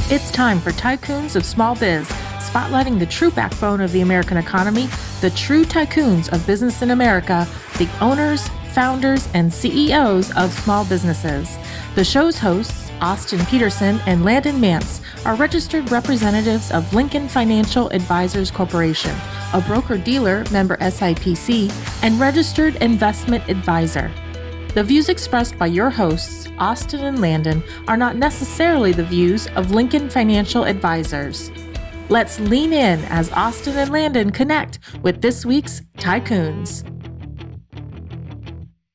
It's time for Tycoons of Small Biz, spotlighting the true backbone of the American economy, the true tycoons of business in America, the owners, founders, and CEOs of small businesses. The show's hosts, Austin Peterson and Landon Mance, are registered representatives of Lincoln Financial Advisors Corporation, a broker-dealer member SIPC, and registered investment advisor. The views expressed by your hosts, Austin and Landon, are not necessarily the views of Lincoln Financial Advisors. Let's lean in as Austin and Landon connect with this week's Tycoons.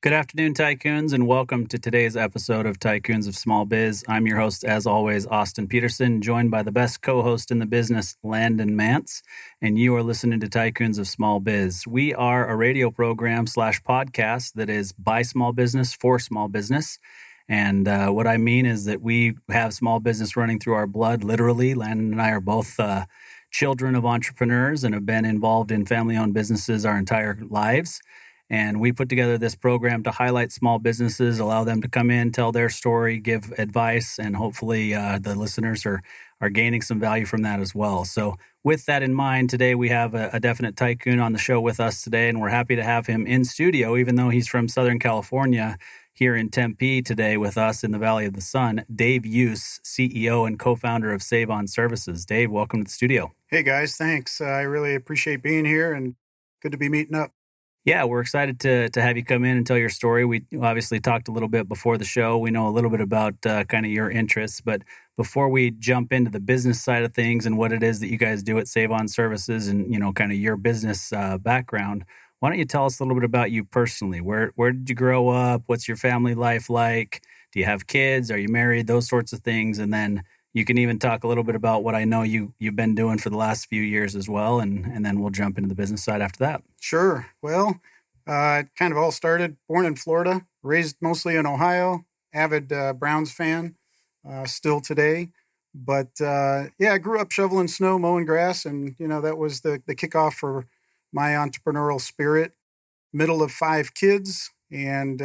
Good afternoon, Tycoons, and welcome to today's episode of Tycoons of Small Biz. I'm your host, as always, Austin Peterson, joined by the best co-host in the business, Landon Mance, and you are listening to Tycoons of Small Biz. We are a radio program / podcast that is by small business for small business. And what I mean is that we have small business running through our blood, literally. Landon and I are both children of entrepreneurs and have been involved in family-owned businesses our entire lives. And we put together this program to highlight small businesses, allow them to come in, tell their story, give advice, and hopefully the listeners are gaining some value from that as well. So with that in mind, today we have a definite tycoon on the show with us today, and we're happy to have him in studio, even though he's from Southern California, here in Tempe today with us in the Valley of the Sun. Dave Euse, CEO and co-founder of Save On Services. Dave, welcome to the studio. Hey guys, thanks. I really appreciate being here and good to be meeting up. Yeah, we're excited to have you come in and tell your story. We obviously talked a little bit before the show. We know a little bit about kind of your interests, but before we jump into the business side of things and what it is that you guys do at Save On Services and, you know, kind of your business background, why don't you tell us a little bit about you personally? Where did you grow up? What's your family life like? Do you have kids? Are you married? Those sorts of things. And then you can even talk a little bit about what I know you've been doing for the last few years as well, and then we'll jump into the business side after that. Sure. Well, it kind of all started, born in Florida, raised mostly in Ohio, avid Browns fan, still today. But I grew up shoveling snow, mowing grass, and, you know, that was the kickoff for my entrepreneurial spirit. Middle of 5 kids, and,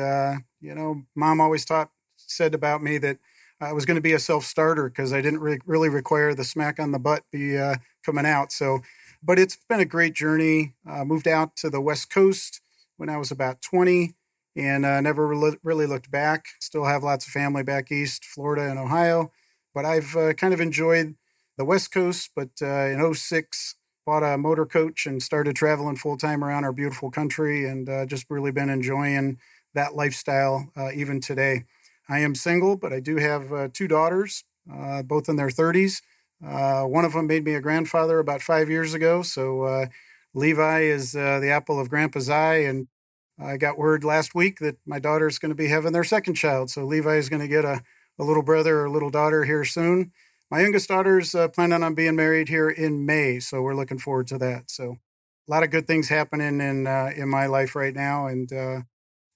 Mom always said about me that I was going to be a self-starter because I didn't really require the smack on the butt be coming out. So, but it's been a great journey. Moved out to the West Coast when I was about 20 and never really looked back. Still have lots of family back east, Florida and Ohio. But I've kind of enjoyed the West Coast. But in 2006, bought a motor coach and started traveling full-time around our beautiful country and just really been enjoying that lifestyle even today. I am single, but I do have 2 daughters, both in their 30s. One of them made me a grandfather about 5 years ago. So Levi is the apple of Grandpa's eye. And I got word last week that my daughter is going to be having their second child. So Levi is going to get a little brother or a little daughter here soon. My youngest daughter's planning on being married here in May. So we're looking forward to that. So a lot of good things happening in my life right now. And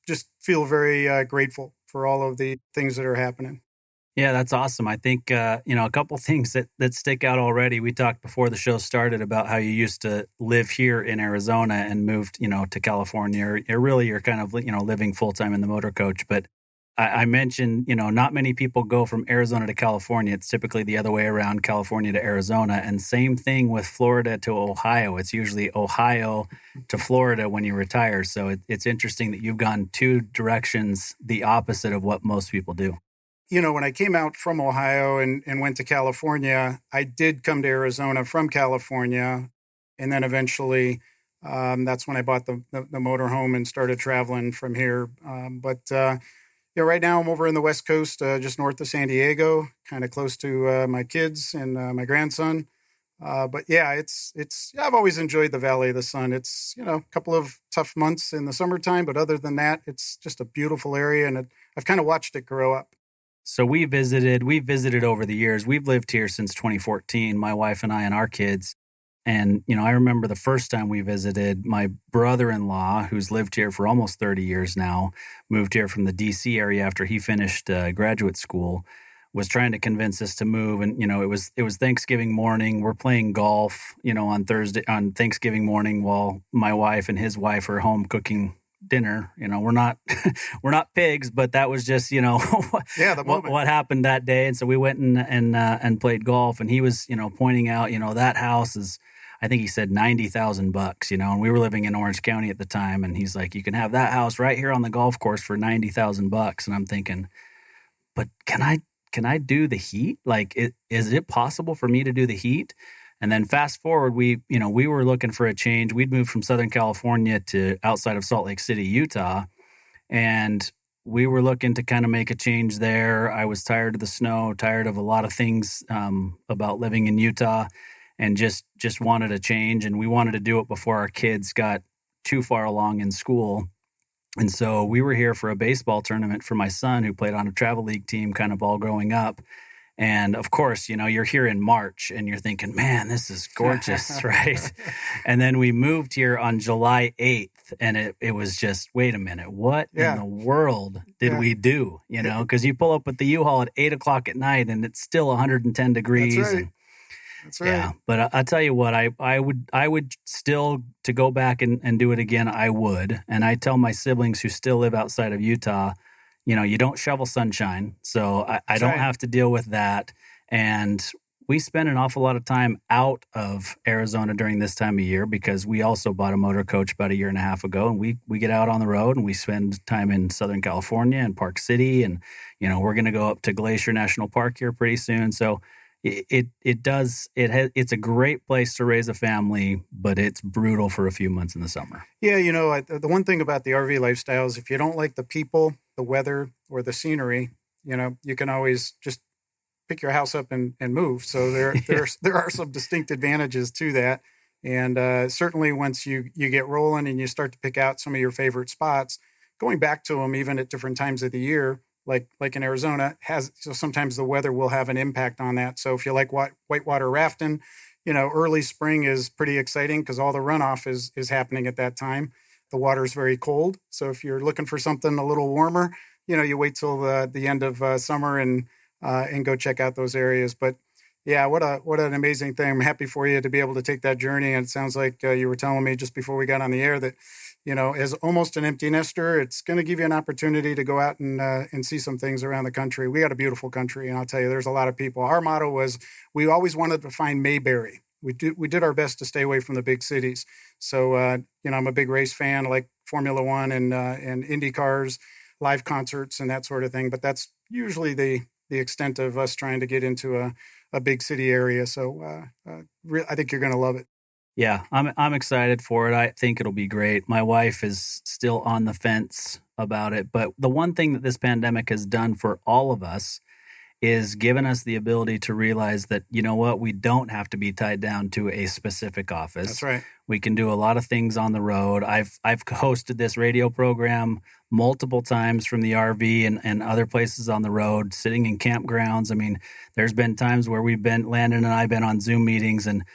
just feel very grateful for all of the things that are happening. Yeah, that's awesome. I think, a couple things that stick out already. We talked before the show started about how you used to live here in Arizona and moved, to California, or really you're kind of, living full-time in the motor coach. But I mentioned, not many people go from Arizona to California. It's typically the other way around, California to Arizona. And same thing with Florida to Ohio. It's usually Ohio to Florida when you retire. So it's interesting that you've gone 2 directions, the opposite of what most people do. When I came out from Ohio and went to California, I did come to Arizona from California. And then eventually that's when I bought the motorhome and started traveling from here. Right now I'm over in the West Coast, just north of San Diego, kind of close to my kids and my grandson. I've always enjoyed the Valley of the Sun. It's, a couple of tough months in the summertime, but other than that, it's just a beautiful area, and I've kind of watched it grow up. So we visited over the years. We've lived here since 2014, my wife and I and our kids. And, I remember the first time we visited, my brother-in-law, who's lived here for almost 30 years now, moved here from the D.C. area after he finished graduate school, was trying to convince us to move. And, it was Thanksgiving morning. We're playing golf, on Thanksgiving morning while my wife and his wife are home cooking dinner. We're not we're not pigs, but that was just The moment. what happened that day. And so we went and played golf, and he was pointing out that house is, I think he said $90,000, and we were living in Orange County at the time, and he's like, you can have that house right here on the golf course for $90,000, and I'm thinking, but can I do the heat? Like, is it possible for me to do the heat? And then fast forward, we were looking for a change. We'd moved from Southern California to outside of Salt Lake City, Utah. And we were looking to kind of make a change there. I was tired of the snow, tired of a lot of things about living in Utah, and just wanted a change. And we wanted to do it before our kids got too far along in school. And so we were here for a baseball tournament for my son, who played on a travel league team kind of all growing up. And of course, you're here in March and you're thinking, man, this is gorgeous, right? And then we moved here on July 8th, and it was just, wait a minute, what in the world did we do? Because you pull up with the U-Haul at 8 o'clock at night and it's still 110 degrees. That's right. That's right. Yeah, but I tell you what, I would still, to go back and do it again, I would. And I tell my siblings who still live outside of Utah, you don't shovel sunshine, so I don't have to deal with that. And we spend an awful lot of time out of Arizona during this time of year, because we also bought a motor coach about a year and a half ago, and we get out on the road and we spend time in Southern California and Park City, and we're going to go up to Glacier National Park here pretty soon. So it's a great place to raise a family, but it's brutal for a few months in the summer. Yeah, the one thing about the RV lifestyle is if you don't like the people, the weather, or the scenery, you can always just pick your house up and move. So there are some distinct advantages to that. And certainly once you get rolling and you start to pick out some of your favorite spots, going back to them even at different times of the year, like in Arizona, so sometimes the weather will have an impact on that. So if you like whitewater rafting, early spring is pretty exciting because all the runoff is happening at that time. The water is very cold. So if you're looking for something a little warmer, you wait till the end of summer and go check out those areas. But yeah, what an amazing thing. I'm happy for you to be able to take that journey. And it sounds like you were telling me just before we got on the air that, as almost an empty nester, it's going to give you an opportunity to go out and see some things around the country. We got a beautiful country, and I'll tell you, there's a lot of people. Our motto was we always wanted to find Mayberry. We did our best to stay away from the big cities. So, I'm a big race fan, like Formula One and Indy cars, live concerts and that sort of thing. But that's usually the extent of us trying to get into a big city area. So I think you're going to love it. Yeah, I'm excited for it. I think it'll be great. My wife is still on the fence about it. But the one thing that this pandemic has done for all of us is given us the ability to realize that, we don't have to be tied down to a specific office. That's right. We can do a lot of things on the road. I've hosted this radio program multiple times from the RV and other places on the road, sitting in campgrounds. I mean, there's been times where Landon and I've been on Zoom meetings, and,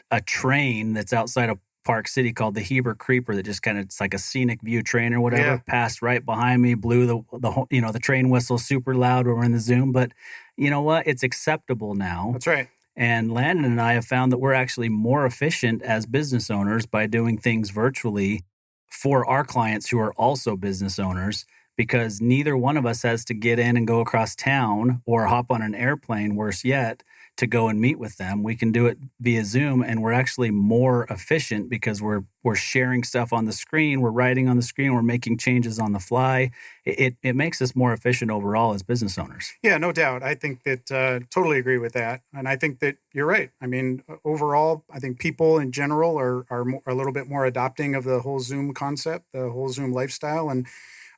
a train that's outside of Park City called the Heber Creeper that just kind of, it's like a scenic view train or whatever, passed right behind me, blew the train whistle super loud when we're in the Zoom. But you know what? It's acceptable now. That's right. And Landon and I have found that we're actually more efficient as business owners by doing things virtually for our clients who are also business owners, because neither one of us has to get in and go across town or hop on an airplane, worse yet, to go and meet with them. We can do it via Zoom, and we're actually more efficient because we're sharing stuff on the screen, we're writing on the screen, we're making changes on the fly. It makes us more efficient overall as business owners. Yeah, no doubt. I think that totally agree with that. And I think that you're right. I mean, overall, I think people in general are a little bit more adopting of the whole Zoom concept, the whole Zoom lifestyle. And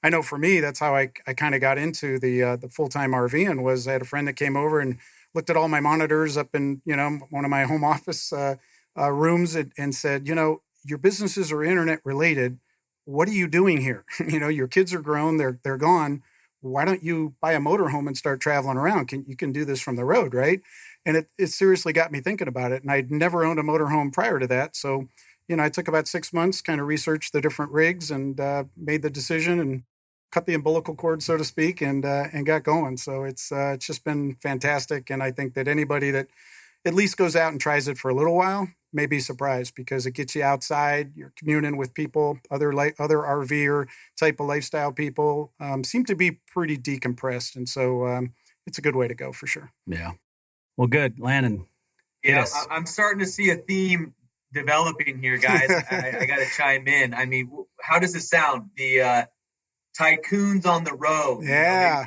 I know for me, that's how I kind of got into the full-time RVing. Was I had a friend that came over and looked at all my monitors up in, one of my home office rooms and said, your businesses are internet related. What are you doing here? Your kids are grown, they're gone. Why don't you buy a motorhome and start traveling around? You can do this from the road, right? And it seriously got me thinking about it. And I'd never owned a motorhome prior to that. So, I took about 6 months, kind of researched the different rigs and made the decision and cut the umbilical cord, so to speak, and got going. So it's just been fantastic. And I think that anybody that at least goes out and tries it for a little while, may be surprised because it gets you outside. You're communing with people, other RVer type of lifestyle people seem to be pretty decompressed. And so it's a good way to go for sure. Yeah. Well, good. Landon, hit Yeah, us. I'm starting to see a theme developing here, guys. I got to chime in. I mean, how does it sound? The Tycoons on the road. Yeah.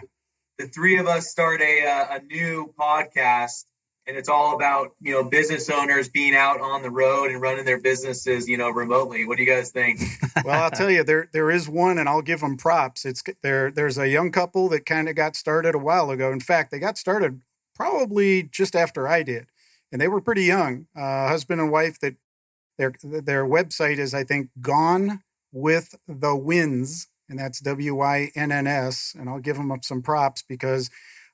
The three of us start a new podcast, and it's all about, business owners being out on the road and running their businesses, remotely. What do you guys think? Well, I'll tell you, there is one, and I'll give them props. There's a young couple that kind of got started a while ago. In fact, they got started probably just after I did, and they were pretty young, husband and wife. That their website is, I think, Gone with the Winds, and that's WINNS. And I'll give them up some props because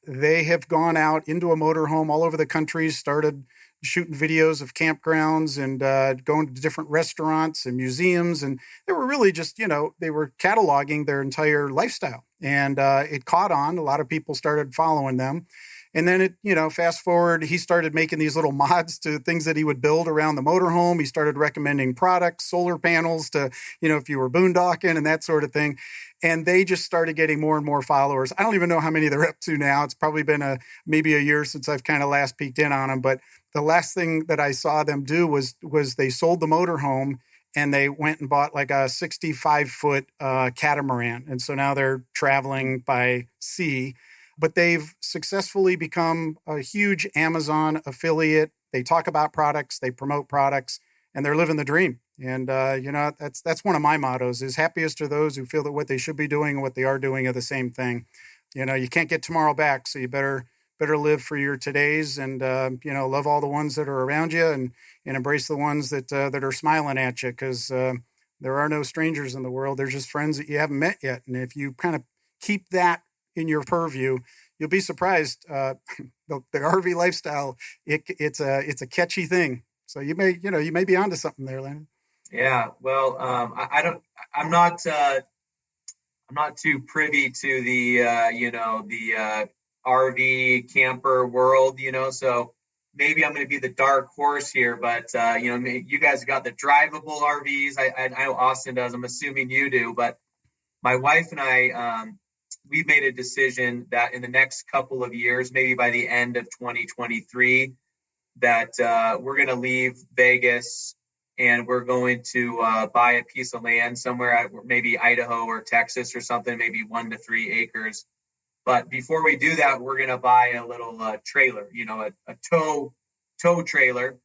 they have gone out into a motorhome all over the country, started shooting videos of campgrounds and going to different restaurants and museums. And they were really just, they were cataloging their entire lifestyle. And it caught on. A lot of people started following them. And then fast forward, he started making these little mods to things that he would build around the motorhome. He started recommending products, solar panels to, if you were boondocking and that sort of thing. And they just started getting more and more followers. I don't even know how many they're up to now. It's probably been maybe a year since I've kind of last peeked in on them. But the last thing that I saw them do was they sold the motorhome and they went and bought like a 65-foot catamaran. And so now they're traveling by sea. But they've successfully become a huge Amazon affiliate. They talk about products, they promote products, and they're living the dream. And, that's one of my mottos is happiest are those who feel that what they should be doing and what they are doing are the same thing. You can't get tomorrow back, so you better live for your todays and, love all the ones that are around you and embrace the ones that are smiling at you because there are no strangers in the world. They're just friends that you haven't met yet. And if you kind of keep that in your purview, you'll be surprised. The RV lifestyle, it's a catchy thing. So you may be onto something there, Landon. Yeah. Well, I'm not too privy to the RV camper world, so maybe I'm going to be the dark horse here, but you guys got the drivable RVs. I know Austin does. I'm assuming you do, but my wife and I, we've made a decision that in the next couple of years, maybe by the end of 2023, that we're going to leave Vegas and we're going to buy a piece of land somewhere, maybe Idaho or Texas or something, maybe 1 to 3 acres. But before we do that, we're going to buy a little trailer, a tow trailer,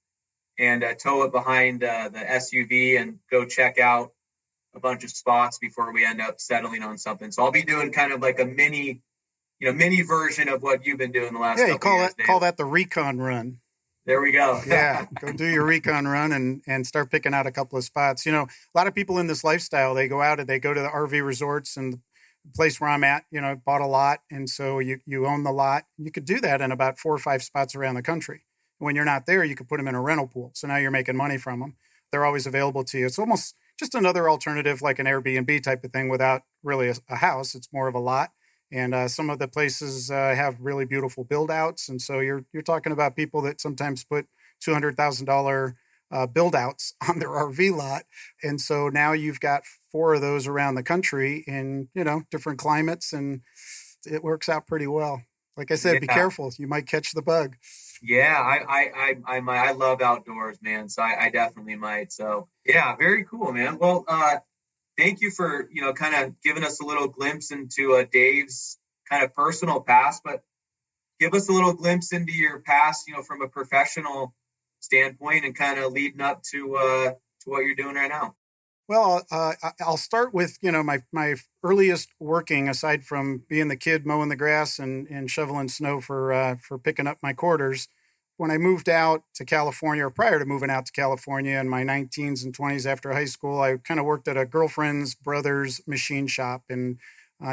and tow it behind the SUV and go check out a bunch of spots before we end up settling on something. So I'll be doing kind of like a mini version of what you've been doing the last couple of years. Call that the recon run. There we go. Yeah, go do your recon run and start picking out a couple of spots. A lot of people in this lifestyle, they go out and they go to the RV resorts, and the place where I'm at, bought a lot. And so you own the lot. You could do that in about 4 or 5 spots around the country. When you're not there, you could put them in a rental pool. So now you're making money from them. They're always available to you. It's almost just another alternative, like an Airbnb type of thing without really a house. It's more of a lot. And some of the places have really beautiful build outs. And so you're talking about people that sometimes put $200,000 build outs on their RV lot. And so now you've got 4 of those around the country in, different climates, and it works out pretty well. Like I said, Be careful. You might catch the bug. Yeah, I love outdoors, man. So I definitely might. So yeah, very cool, man. Well, thank you for, kind of giving us a little glimpse into Dave's kind of personal past, but give us a little glimpse into your past, from a professional standpoint and kind of leading up to what you're doing right now. Well, I'll start with, my earliest working, aside from being the kid mowing the grass and shoveling snow for picking up my quarters. When I moved out to California, or prior to moving out to California in my 19s and 20s after high school, I kind of worked at a girlfriend's brother's machine shop. And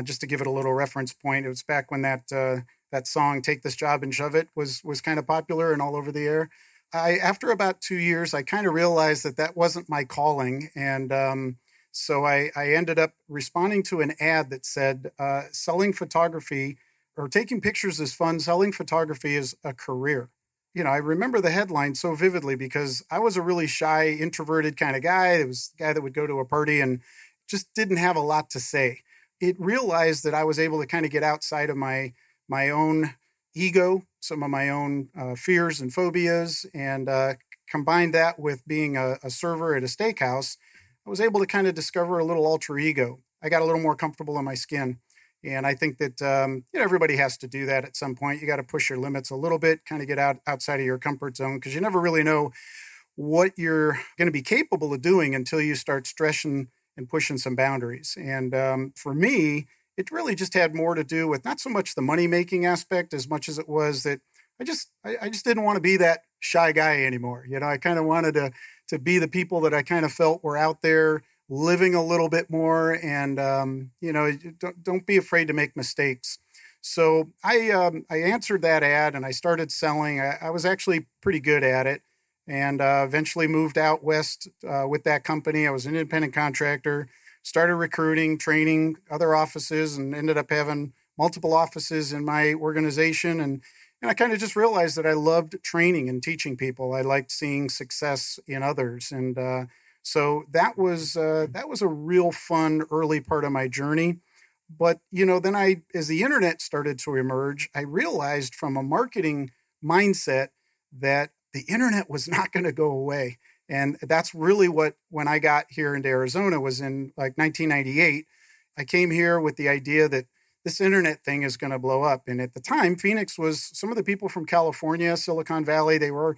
just to give it a little reference point, it was back when that song, Take This Job and Shove It, was kind of popular and all over the air. After about 2 years, I kind of realized that wasn't my calling. And so I ended up responding to an ad that said, selling photography or taking pictures is fun. Selling photography is a career. I remember the headline so vividly because I was a really shy, introverted kind of guy. It was the guy that would go to a party and just didn't have a lot to say. It realized that I was able to kind of get outside of my own ego, some of my own fears and phobias, and combined that with being a server at a steakhouse. I was able to kind of discover a little alter ego. I got a little more comfortable in my skin. And I think that everybody has to do that at some point. You got to push your limits a little bit, kind of get outside of your comfort zone, because you never really know what you're going to be capable of doing until you start stretching and pushing some boundaries. And for me, it really just had more to do with not so much the money making aspect as much as it was that I just didn't want to be that shy guy anymore. I kind of wanted to be the people that I kind of felt were out there living a little bit more, and don't be afraid to make mistakes. So I answered that ad and I started selling. I was actually pretty good at it, and eventually moved out west with that company. I was an independent contractor, started recruiting, training other offices, and ended up having multiple offices in my organization. And I kind of just realized that I loved training and teaching people. I liked seeing success in others, and so that was a real fun early part of my journey. But, then as the internet started to emerge, I realized from a marketing mindset that the internet was not going to go away. And that's really when I got here into Arizona was in like 1998. I came here with the idea that this internet thing is going to blow up. And at the time, Phoenix was some of the people from California, Silicon Valley, they were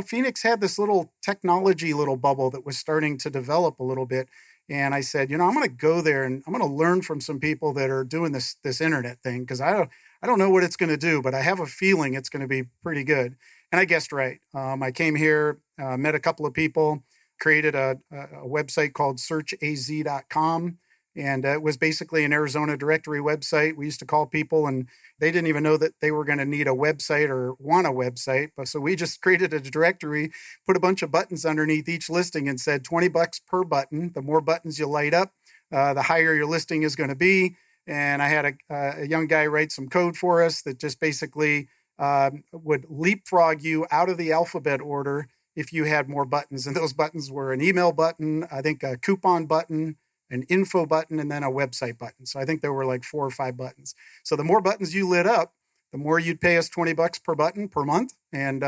Phoenix had this little technology little bubble that was starting to develop a little bit. And I said, I'm going to go there and I'm going to learn from some people that are doing this internet thing, because I don't know what it's going to do, but I have a feeling it's going to be pretty good. And I guessed right. I came here, met a couple of people, created a website called searchaz.com. And it was basically an Arizona directory website. We used to call people and they didn't even know that they were going to need a website or want a website. But so we just created a directory, put a bunch of buttons underneath each listing and said $20 per button. The more buttons you light up, the higher your listing is going to be. And I had a young guy write some code for us that just basically would leapfrog you out of the alphabet order if you had more buttons. And those buttons were an email button, I think a coupon button, an info button, and then a website button. So I think there were like 4 or 5 buttons. So the more buttons you lit up, the more you'd pay us $20 per button per month. And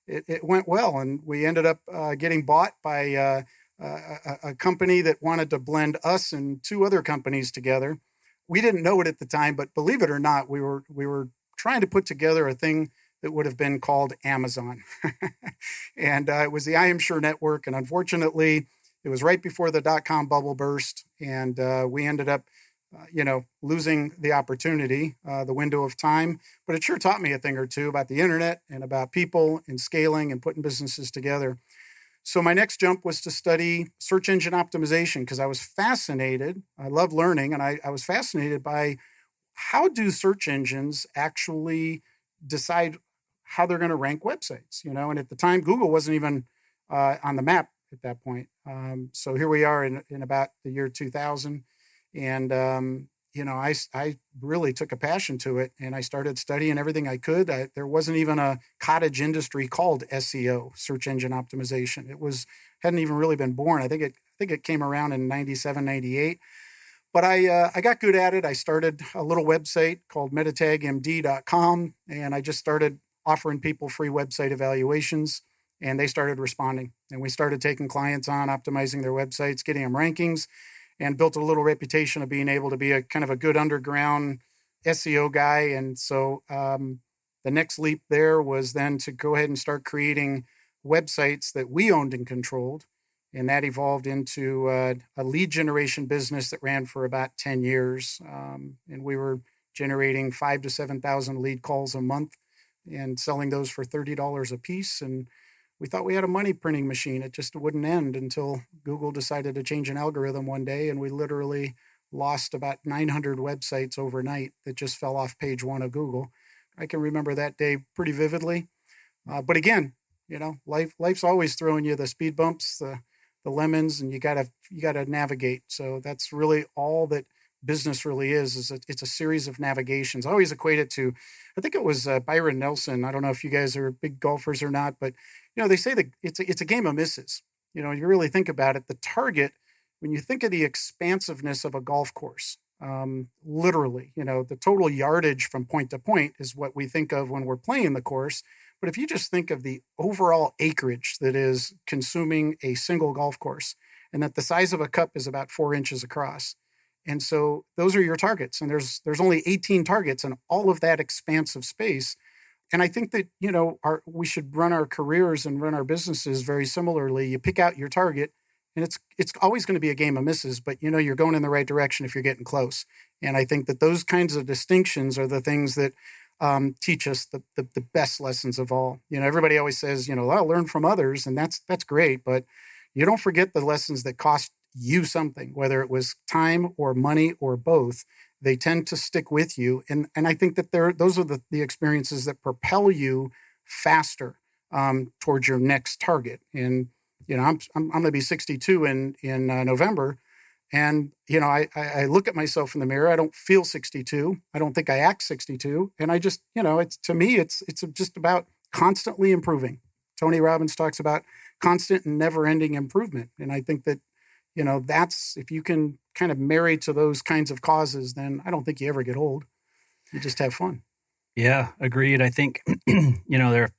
it went well. And we ended up getting bought by a company that wanted to blend us and 2 other companies together. We didn't know it at the time, but believe it or not, we were trying to put together a thing that would have been called Amazon. And it was the I Am Sure network. And unfortunately, it was right before the dot-com bubble burst, and we ended up, losing the opportunity, the window of time. But it sure taught me a thing or two about the internet and about people and scaling and putting businesses together. So my next jump was to study search engine optimization, because I was fascinated. I love learning, and I was fascinated by how do search engines actually decide how they're going to rank websites, And at the time, Google wasn't even on the map at that point. So here we are in about the year 2000. And, I really took a passion to it, and I started studying everything I could. There wasn't even a cottage industry called SEO, search engine optimization. Hadn't even really been born. I think it came around in 97, 98. But I got good at it. I started a little website called metatagmd.com, and I just started offering people free website evaluations. And they started responding, and we started taking clients on, optimizing their websites, getting them rankings, and built a little reputation of being able to be a kind of a good underground SEO guy. And so the next leap there was then to go ahead and start creating websites that we owned and controlled. And that evolved into a lead generation business that ran for about 10 years. And we were generating 5,000 to 7,000 lead calls a month and selling those for $30 a piece. And we thought we had a money printing machine. It just wouldn't end until Google decided to change an algorithm one day. And we literally lost about 900 websites overnight that just fell off page 1 of Google. I can remember that day pretty vividly. But again, life's always throwing you the speed bumps, the lemons, and you gotta navigate. So that's really all that business really is it's a series of navigations. I always equate it to, I think it was Byron Nelson. I don't know if you guys are big golfers or not, but they say that it's a game of misses. You really think about it, the target, when you think of the expansiveness of a golf course, literally, the total yardage from point to point is what we think of when we're playing the course. But if you just think of the overall acreage that is consuming a single golf course, and that the size of a cup is about 4 inches across. And so those are your targets. And there's only 18 targets in all of that expansive space. And I think that, we should run our careers and run our businesses very similarly. You pick out your target, and it's always going to be a game of misses, but you're going in the right direction if you're getting close. And I think that those kinds of distinctions are the things that teach us the best lessons of all. Everybody always says, I'll learn from others, and that's great, but you don't forget the lessons that cost you something, whether it was time or money or both. They tend to stick with you. And I think that those are the experiences that propel you faster towards your next target. And, I'm going to be 62 in November. And, I look at myself in the mirror. I don't feel 62. I don't think I act 62. And I just, to me, it's just about constantly improving. Tony Robbins talks about constant and never-ending improvement. And I think that, that's, if you can kind of marry to those kinds of causes, then I don't think you ever get old. You just have fun. Yeah, agreed. I think, there are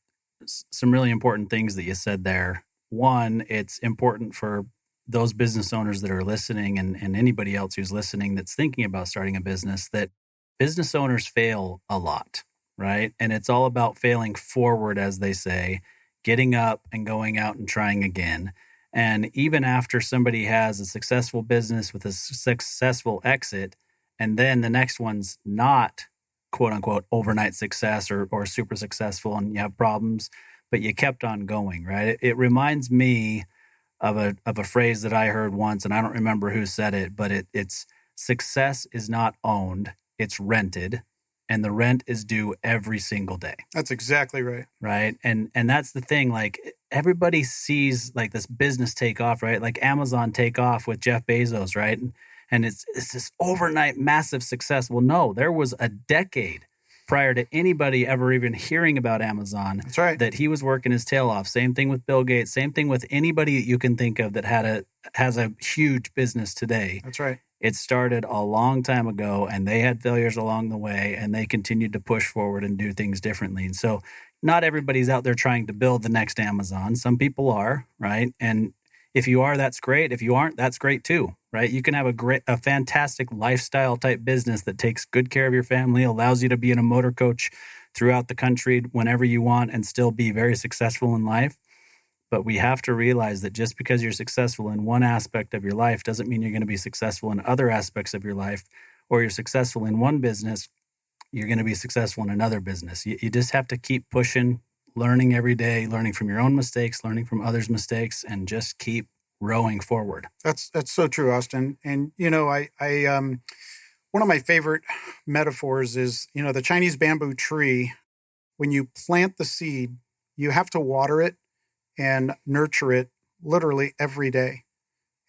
some really important things that you said there. One, it's important for those business owners that are listening and anybody else who's listening that's thinking about starting a business, that business owners fail a lot, right? And it's all about failing forward, as they say, getting up and going out and trying again. And even after somebody has a successful business with a successful exit, and then the next one's not quote unquote overnight success or super successful, and you have problems, but you kept on going, right? It reminds me of a phrase that I heard once, and I don't remember who said it, but it's success is not owned, it's rented. And the rent is due every single day. That's exactly right. Right. And that's the thing. Like, everybody sees like this business take off, right? Like Amazon take off with Jeff Bezos, right? And it's this overnight massive success. Well, no, there was a decade prior to anybody ever even hearing about Amazon. That's right. That he was working his tail off. Same thing with Bill Gates. Same thing with anybody that you can think of that has a huge business today. That's right. It started a long time ago, and they had failures along the way, and they continued to push forward and do things differently. And so not everybody's out there trying to build the next Amazon. Some people are, right? And if you are, that's great. If you aren't, that's great too, right? You can have a fantastic lifestyle type business that takes good care of your family, allows you to be in a motor coach throughout the country whenever you want, and still be very successful in life. But we have to realize that just because you're successful in one aspect of your life doesn't mean you're going to be successful in other aspects of your life, or you're successful in one business, you're going to be successful in another business. You just have to keep pushing, learning every day, learning from your own mistakes, learning from others' mistakes, and just keep rowing forward. That's so true, Austin. And, I one of my favorite metaphors is, the Chinese bamboo tree. When you plant the seed, you have to water it and nurture it literally every day.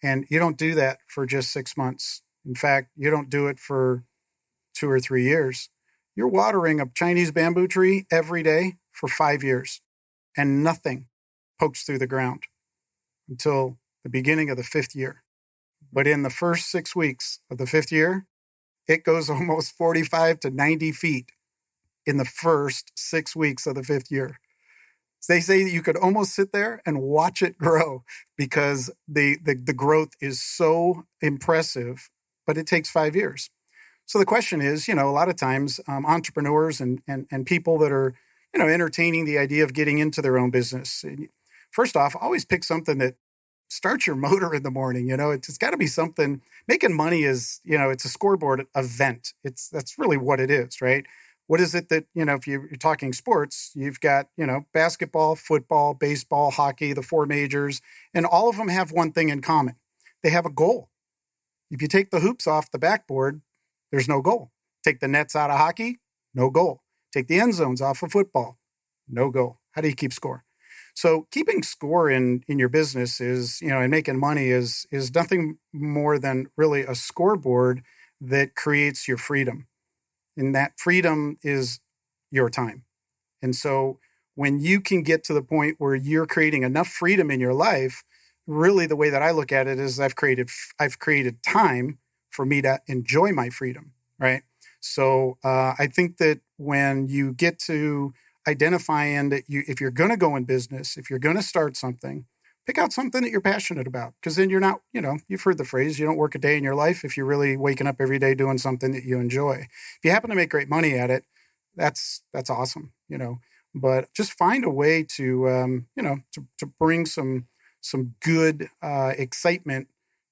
And you don't do that for just 6 months. In fact, you don't do it for 2 or 3 years. You're watering a Chinese bamboo tree every day for 5 years, and nothing pokes through the ground until the beginning of the 5th year. But in the first 6 weeks of the 5th year, it goes almost 45 to 90 feet in the first 6 weeks of the 5th year. They say that you could almost sit there and watch it grow because the growth is so impressive, but it takes 5 years. So the question is, a lot of times entrepreneurs and people that are, entertaining the idea of getting into their own business. First off, always pick something that starts your motor in the morning. It's got to be something. Making money is, it's a scoreboard event. That's really what it is, right? What is it that, if you're talking sports, you've got, basketball, football, baseball, hockey, the 4 majors, and all of them have one thing in common. They have a goal. If you take the hoops off the backboard, there's no goal. Take the nets out of hockey, no goal. Take the end zones off of football, no goal. How do you keep score? So keeping score in your business is, and making money is nothing more than really a scoreboard that creates your freedom. And that freedom is your time. And so when you can get to the point where you're creating enough freedom in your life, really the way that I look at it is I've created time for me to enjoy my freedom, right? So I think that when you get to identifying that if you're going to go in business, if you're going to start something, pick out something that you're passionate about, because then you're not, you've heard the phrase, you don't work a day in your life if you're really waking up every day doing something that you enjoy. If you happen to make great money at it, that's awesome, but just find a way to bring some good excitement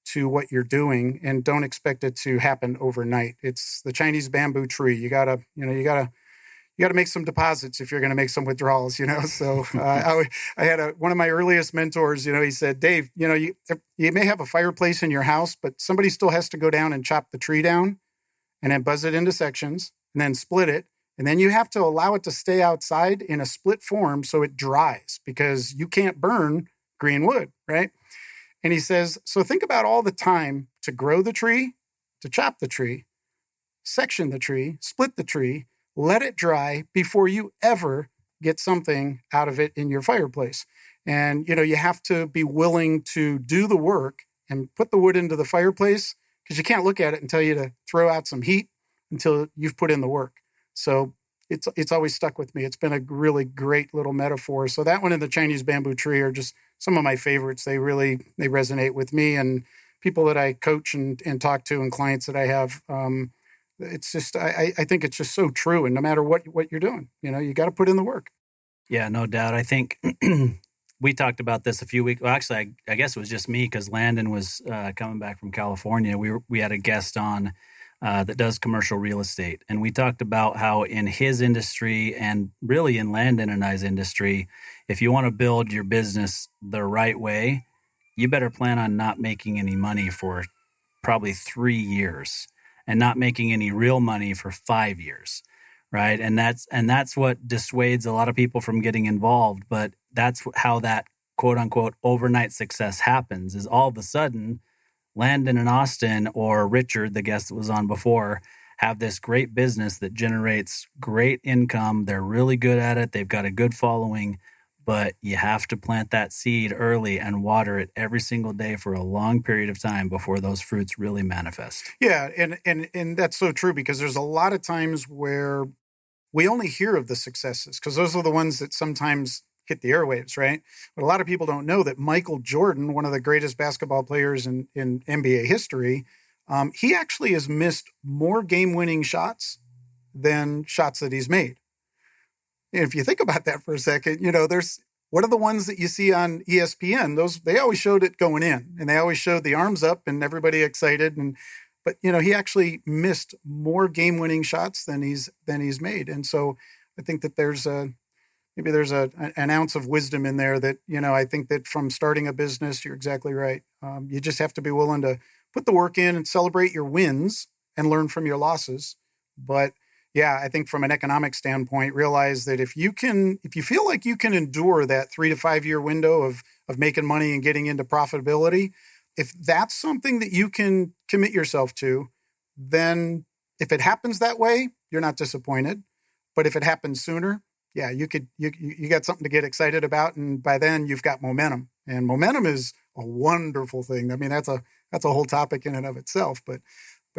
to what you're doing, and don't expect it to happen overnight. It's the Chinese bamboo tree. You gotta make some deposits if you're going to make some withdrawals, So I had one of my earliest mentors, he said, Dave, you may have a fireplace in your house, but somebody still has to go down and chop the tree down and then buzz it into sections and then split it. And then you have to allow it to stay outside in a split form so it dries, because you can't burn green wood, right? And he says, so think about all the time to grow the tree, to chop the tree, section the tree, split the tree, let it dry before you ever get something out of it in your fireplace. And, you have to be willing to do the work and put the wood into the fireplace, because you can't look at it and tell you to throw out some heat until you've put in the work. So it's always stuck with me. It's been a really great little metaphor. So that one and the Chinese bamboo tree are just some of my favorites. They resonate with me and people that I coach and talk to, and clients that I have. It's just, I think it's just so true. And no matter what you're doing, you got to put in the work. Yeah, no doubt. I think we talked about this a few weeks. Well, actually, I guess it was just me, because Landon was coming back from California. We had a guest on that does commercial real estate. And we talked about how in his industry, and really in Landon and I's industry, if you want to build your business the right way, you better plan on not making any money for probably 3 years, and not making any real money for 5 years, right? And that's what dissuades a lot of people from getting involved. But that's how that quote unquote overnight success happens, is all of a sudden Landon and Austin, or Richard, the guest that was on before, have this great business that generates great income. They're really good at it. They've got a good following, but you have to plant that seed early and water it every single day for a long period of time before those fruits really manifest. Yeah. And that's so true, because there's a lot of times where we only hear of the successes, because those are the ones that sometimes hit the airwaves, right? But a lot of people don't know that Michael Jordan, one of the greatest basketball players in NBA history, he actually has missed more game-winning shots than shots that he's made. And if you think about that for a second, there's what are the ones that you see on ESPN? They always showed it going in, and they always showed the arms up and everybody excited. But he actually missed more game-winning shots than he's made. And so I think that there's maybe there's an ounce of wisdom in there that, I think that from starting a business, you're exactly right. You just have to be willing to put the work in and celebrate your wins and learn from your losses. But yeah, I think from an economic standpoint, realize that if you feel like you can endure that 3 to 5 year window of making money and getting into profitability, if that's something that you can commit yourself to, then if it happens that way, you're not disappointed. But if it happens sooner, yeah, you got something to get excited about. And by then you've got momentum, and momentum is a wonderful thing. I mean, that's a whole topic in and of itself, but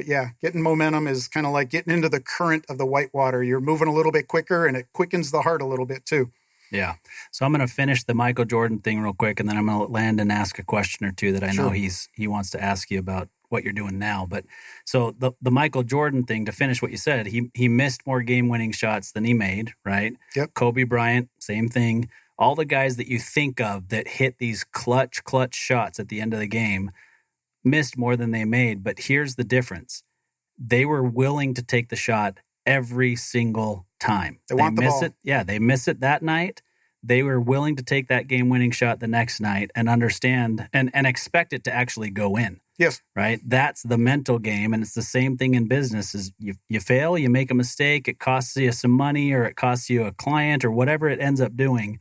yeah, getting momentum is kind of like getting into the current of the whitewater. You're moving a little bit quicker, and it quickens the heart a little bit too. Yeah. So I'm going to finish the Michael Jordan thing real quick, and then I'm going to let Landon ask a question or two that I know he wants to ask you about what you're doing now. But so the Michael Jordan thing, to finish what you said, he missed more game-winning shots than he made, right? Yep. Kobe Bryant, same thing. All the guys that you think of that hit these clutch shots at the end of the game missed more than they made. But here's the difference. They were willing to take the shot every single time. They want the ball. They miss it that night. They were willing to take that game-winning shot the next night and understand and expect it to actually go in. Yes. Right? That's the mental game. And it's the same thing in business. Is you fail, you make a mistake, it costs you some money, or it costs you a client, or whatever it ends up doing,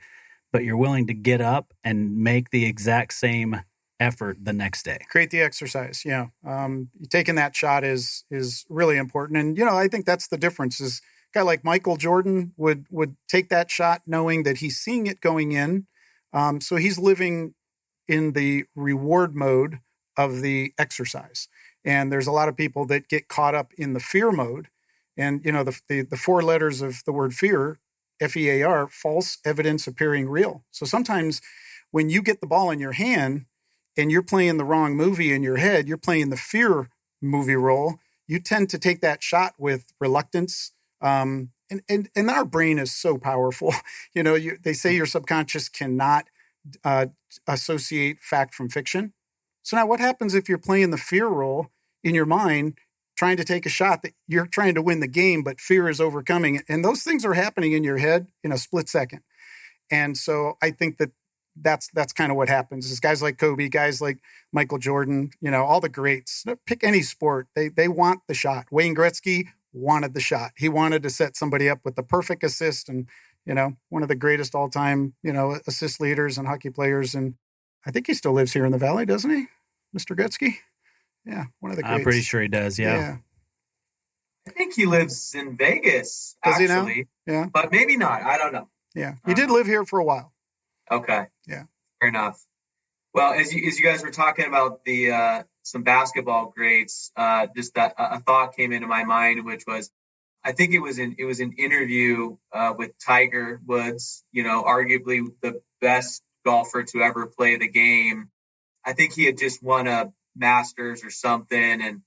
but you're willing to get up and make the exact same effort the next day. Create the exercise. Yeah. Taking that shot is really important. And, I think that's the difference is a guy like Michael Jordan would take that shot knowing that he's seeing it going in. So he's living in the reward mode of the exercise. And there's a lot of people that get caught up in the fear mode. And, the four letters of the word fear, FEAR, false evidence appearing real. So sometimes when you get the ball in your hand and you're playing the wrong movie in your head, you're playing the fear movie role, you tend to take that shot with reluctance. And our brain is so powerful. They say your subconscious cannot associate fact from fiction. So now what happens if you're playing the fear role in your mind, trying to take a shot that you're trying to win the game, but fear is overcoming it? And those things are happening in your head in a split second. And so I think that's kind of what happens is guys like Kobe, guys like Michael Jordan, all the greats, pick any sport. They want the shot. Wayne Gretzky wanted the shot. He wanted to set somebody up with the perfect assist and, one of the greatest all-time, assist leaders and hockey players. And I think he still lives here in the Valley, doesn't he? Mr. Gretzky? Yeah, one of the greats. I'm pretty sure he does, yeah. I think he lives in Vegas, Does actually. he now? Yeah. But maybe not. I don't know. Yeah. He did live here for a while. Okay. Yeah. Fair enough. Well, as you guys were talking about the some basketball greats, just that a thought came into my mind, which was, I think it was an interview with Tiger Woods, arguably the best golfer to ever play the game. I think he had just won a Masters or something, and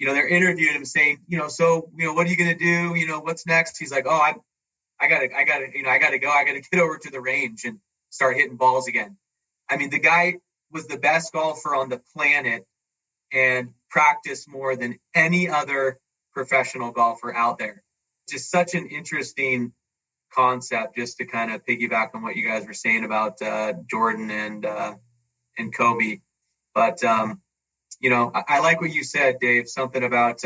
they're interviewing him saying, so what are you gonna do? What's next? He's like, oh, I gotta go. I gotta get over to the range and start hitting balls again. I mean, the guy was the best golfer on the planet and practiced more than any other professional golfer out there. Just such an interesting concept, just to kind of piggyback on what you guys were saying about Jordan and Kobe. But I like what you said, Dave. Something about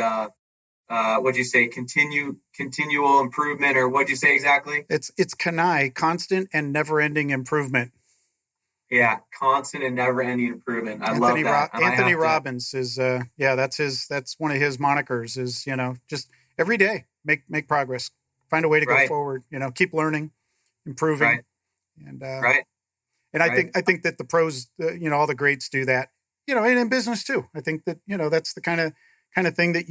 what'd you say? Continual improvement, or what'd you say exactly? It's CANI, constant and never-ending improvement. Yeah, constant and never-ending improvement. Love that. Anthony Robbins is, that's one of his monikers is, just every day make progress, find a way to go forward, keep learning, improving. Right. And, right. And I think that the pros, all the greats do that, and in business too. I think that, that's the kind of thing that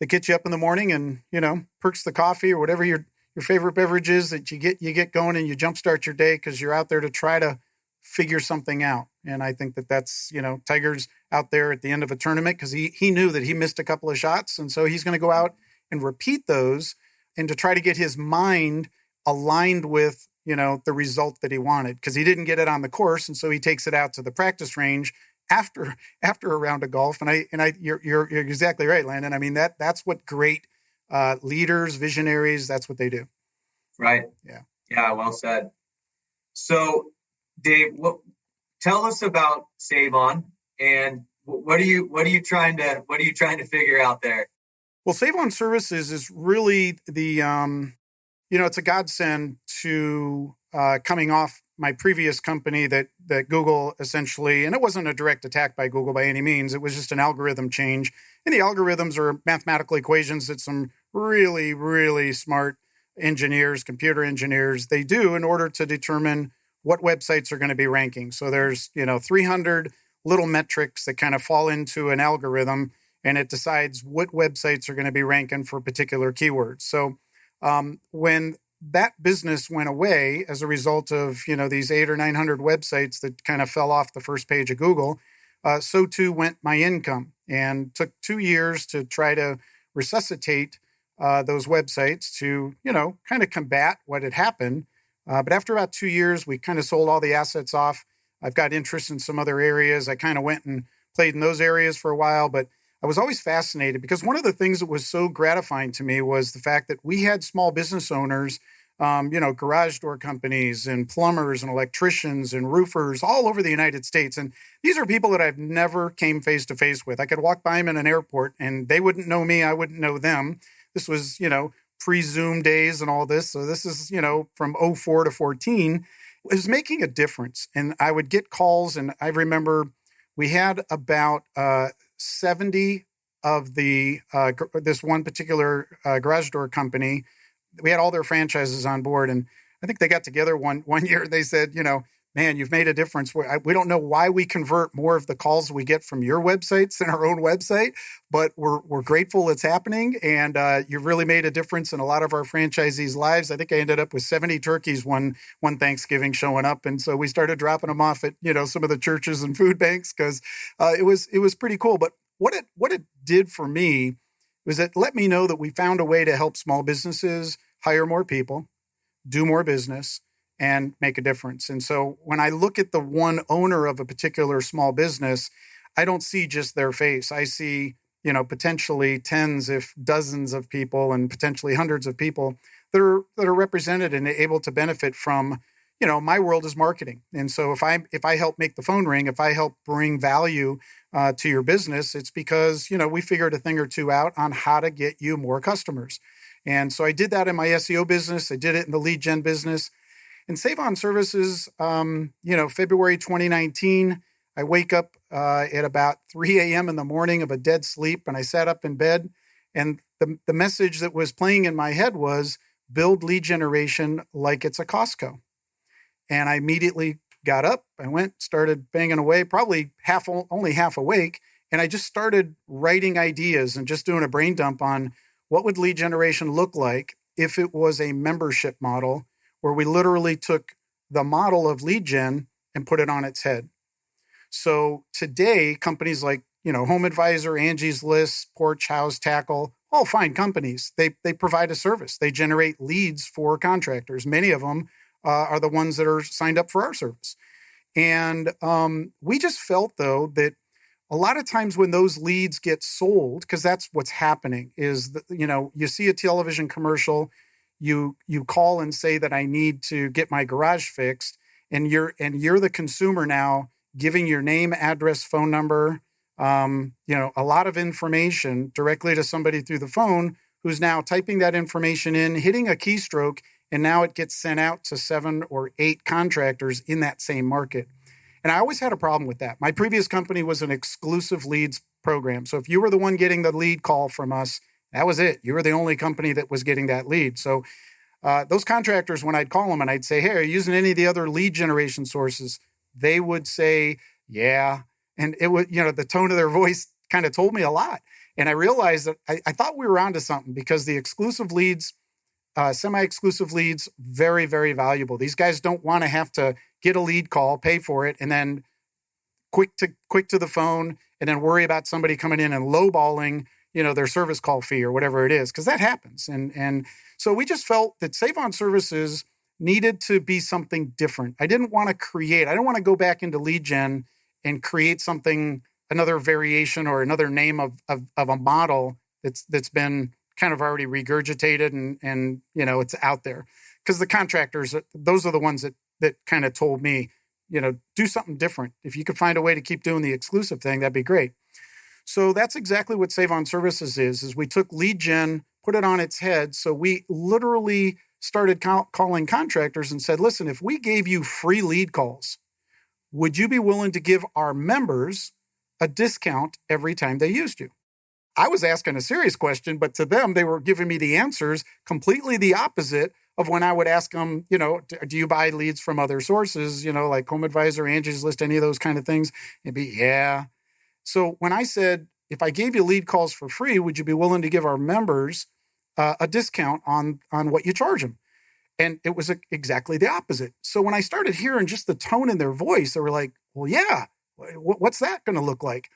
gets you up in the morning and, perks the coffee or whatever your favorite beverage is that you get going and you jumpstart your day because you're out there to try to figure something out. And I think that's, Tiger's out there at the end of a tournament because he knew that he missed a couple of shots. And so he's going to go out and repeat those and to try to get his mind aligned with, the result that he wanted, because he didn't get it on the course. And so he takes it out to the practice range after a round of golf. And you're exactly right, Landon. I mean, that's what great leaders, visionaries, that's what they do. Right. Yeah. Yeah. Well said. So, Dave, tell us about Save On, and what are you trying to figure out there? Well, Save On Services is really the it's a godsend to coming off my previous company that Google essentially, and it wasn't a direct attack by Google by any means. It was just an algorithm change, and the algorithms are mathematical equations that some really, really smart engineers, computer engineers, they do in order to determine what websites are going to be ranking. So there's, 300 little metrics that kind of fall into an algorithm, and it decides what websites are going to be ranking for particular keywords. So when that business went away as a result of, these 800 or 900 websites that kind of fell off the first page of Google, so too went my income, and took 2 years to try to resuscitate those websites to, kind of combat what had happened. But after about 2 years, we kind of sold all the assets off. I've got interest in some other areas. I kind of went and played in those areas for a while, but I was always fascinated because one of the things that was so gratifying to me was the fact that we had small business owners, garage door companies and plumbers and electricians and roofers all over the United States. And these are people that I've never came face to face with. I could walk by them in an airport and they wouldn't know me. I wouldn't know them. This was, pre-Zoom days and all this. So this is, from 04 to 14. It was making a difference. And I would get calls, and I remember we had about 70 of the this one particular garage door company. We had all their franchises on board, and I think they got together one year. They said, man, you've made a difference. We don't know why we convert more of the calls we get from your websites than our own website, but we're grateful it's happening, and you've really made a difference in a lot of our franchisees' lives. I think I ended up with 70 turkeys one Thanksgiving showing up, and so we started dropping them off at some of the churches and food banks because it was pretty cool. But what it did for me was it let me know that we found a way to help small businesses hire more people, do more business, and make a difference. And so when I look at the one owner of a particular small business, I don't see just their face. I see, potentially tens, if dozens of people, and potentially hundreds of people that are represented and able to benefit from, my world is marketing. And so if I help make the phone ring, if I help bring value to your business, it's because, we figured a thing or two out on how to get you more customers. And so I did that in my SEO business. I did it in the lead gen business. And Save On Services, February 2019, I wake up at about 3 a.m. in the morning of a dead sleep, and I sat up in bed, and the message that was playing in my head was, build lead generation like it's a Costco. And I immediately got up, I went, started banging away, probably only half awake, and I just started writing ideas and just doing a brain dump on what would lead generation look like if it was a membership model, where we literally took the model of lead gen and put it on its head. So today, companies like, Home Advisor, Angie's List, Porch House, Tackle, all fine companies. They provide a service. They generate leads for contractors. Many of them are the ones that are signed up for our service. And we just felt, though, that a lot of times when those leads get sold, because that's what's happening, is that, you see a television commercial, you call and say that I need to get my garage fixed, and you're the consumer now, giving your name, address, phone number, a lot of information directly to somebody through the phone, who's now typing that information in, hitting a keystroke, and now it gets sent out to 7 or 8 contractors in that same market. And I always had a problem with that. My previous company was an exclusive leads program. So if you were the one getting the lead call from us, that was it. You were the only company that was getting that lead. So those contractors, when I'd call them and I'd say, hey, are you using any of the other lead generation sources? They would say, yeah. And it would, the tone of their voice kind of told me a lot. And I realized that I thought we were onto something, because the exclusive leads, semi-exclusive leads, very, very valuable. These guys don't want to have to get a lead call, pay for it, and then quick to the phone, and then worry about somebody coming in and lowballing, their service call fee or whatever it is, because that happens. And so we just felt that Save On Services needed to be something different. I didn't want to go back into lead gen and create something, another variation or another name of a model that's been kind of already regurgitated and it's out there. Because the contractors, those are the ones that kind of told me, do something different. If you could find a way to keep doing the exclusive thing, that'd be great. So that's exactly what Save On Services is we took lead gen, put it on its head. So we literally started calling contractors and said, listen, if we gave you free lead calls, would you be willing to give our members a discount every time they used you? I was asking a serious question, but to them, they were giving me the answers completely the opposite of when I would ask them, do you buy leads from other sources, like Home Advisor, Angie's List, any of those kind of things? It'd be, yeah. So when I said, if I gave you lead calls for free, would you be willing to give our members a discount on what you charge them? And it was exactly the opposite. So when I started hearing just the tone in their voice, they were like, well, yeah, what's that going to look like?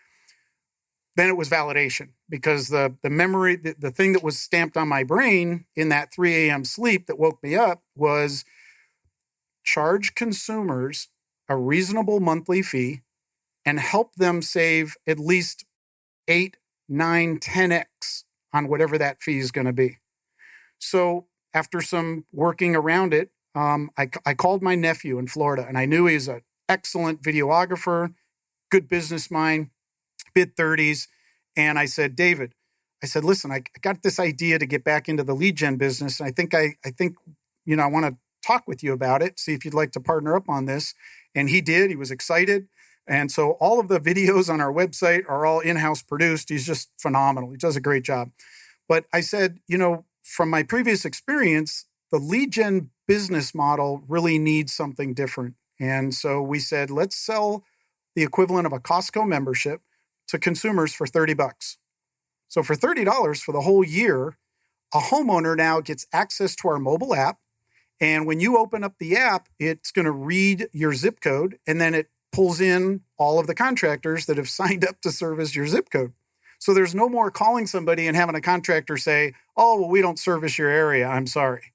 Then it was validation, because the memory, the thing that was stamped on my brain in that 3 a.m. sleep that woke me up was charge consumers a reasonable monthly fee and help them save at least 8, 9, 10x on whatever that fee is going to be. So after some working around it, I called my nephew in Florida, and I knew he was an excellent videographer, good business mind, mid-30s. And I said, David, listen, I got this idea to get back into the lead gen business. I think I want to talk with you about it, see if you'd like to partner up on this. And he did. He was excited. And so all of the videos on our website are all in-house produced. He's just phenomenal. He does a great job. But I said, from my previous experience, the lead gen business model really needs something different. And so we said, let's sell the equivalent of a Costco membership to consumers for $30. So for $30 for the whole year, a homeowner now gets access to our mobile app. And when you open up the app, it's going to read your zip code, and then it pulls in all of the contractors that have signed up to service your zip code. So there's no more calling somebody and having a contractor say, oh, well, we don't service your area. I'm sorry.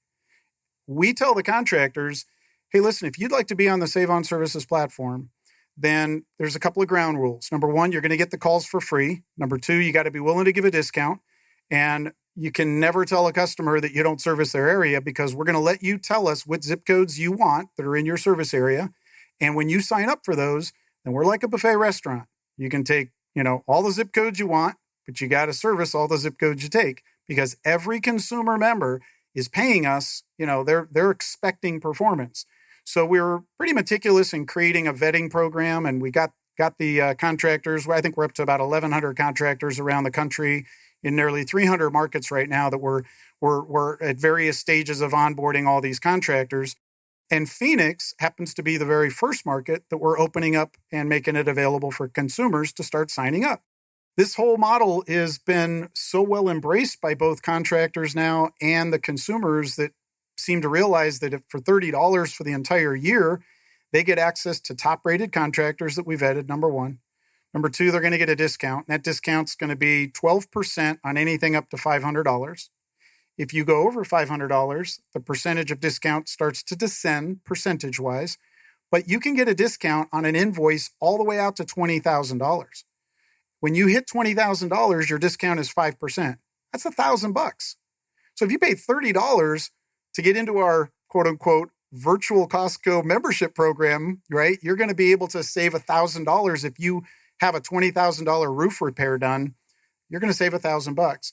We tell the contractors, hey, listen, if you'd like to be on the Save On Services platform, then there's a couple of ground rules. Number one, you're going to get the calls for free. Number two, you got to be willing to give a discount. And you can never tell a customer that you don't service their area, because we're going to let you tell us what zip codes you want that are in your service area. And when you sign up for those, then we're like a buffet restaurant. You can take, all the zip codes you want, but you got to service all the zip codes you take, because every consumer member is paying us, they're expecting performance. So we were pretty meticulous in creating a vetting program, and we got the contractors. I think we're up to about 1,100 contractors around the country in nearly 300 markets right now that we're at various stages of onboarding all these contractors. And Phoenix happens to be the very first market that we're opening up and making it available for consumers to start signing up. This whole model has been so well embraced by both contractors now and the consumers that seem to realize that if for $30 for the entire year, they get access to top-rated contractors that we've vetted, number one. Number two, they're going to get a discount. And that discount's going to be 12% on anything up to $500. If you go over $500, the percentage of discount starts to descend percentage-wise, but you can get a discount on an invoice all the way out to $20,000. When you hit $20,000, your discount is 5%. That's $1,000. So if you pay $30 to get into our quote-unquote virtual Costco membership program, right, you're going to be able to save $1,000. If you have a $20,000 roof repair done, you're going to save $1,000.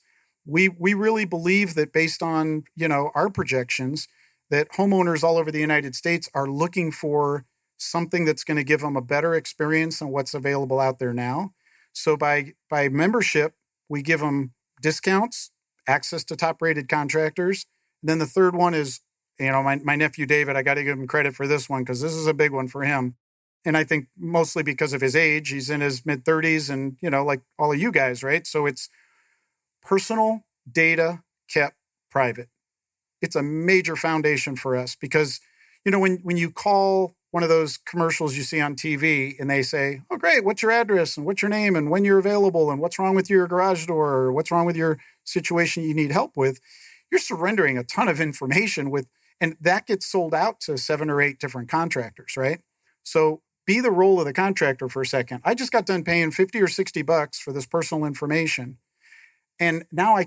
We really believe that based on, our projections, that homeowners all over the United States are looking for something that's going to give them a better experience than what's available out there now. So by membership, we give them discounts, access to top-rated contractors. And then the third one is, my nephew David, I got to give him credit for this one because this is a big one for him. And I think mostly because of his age, he's in his mid-30s and, like all of you guys, right? So it's personal data kept private. It's a major foundation for us because, when you call one of those commercials you see on TV and they say, oh, great, what's your address and what's your name and when you're available and what's wrong with your garage door or what's wrong with your situation you need help with, you're surrendering a ton of information and that gets sold out to 7 or 8 different contractors, right? So be the role of the contractor for a second. I just got done paying $50 or $60 for this personal information. And now I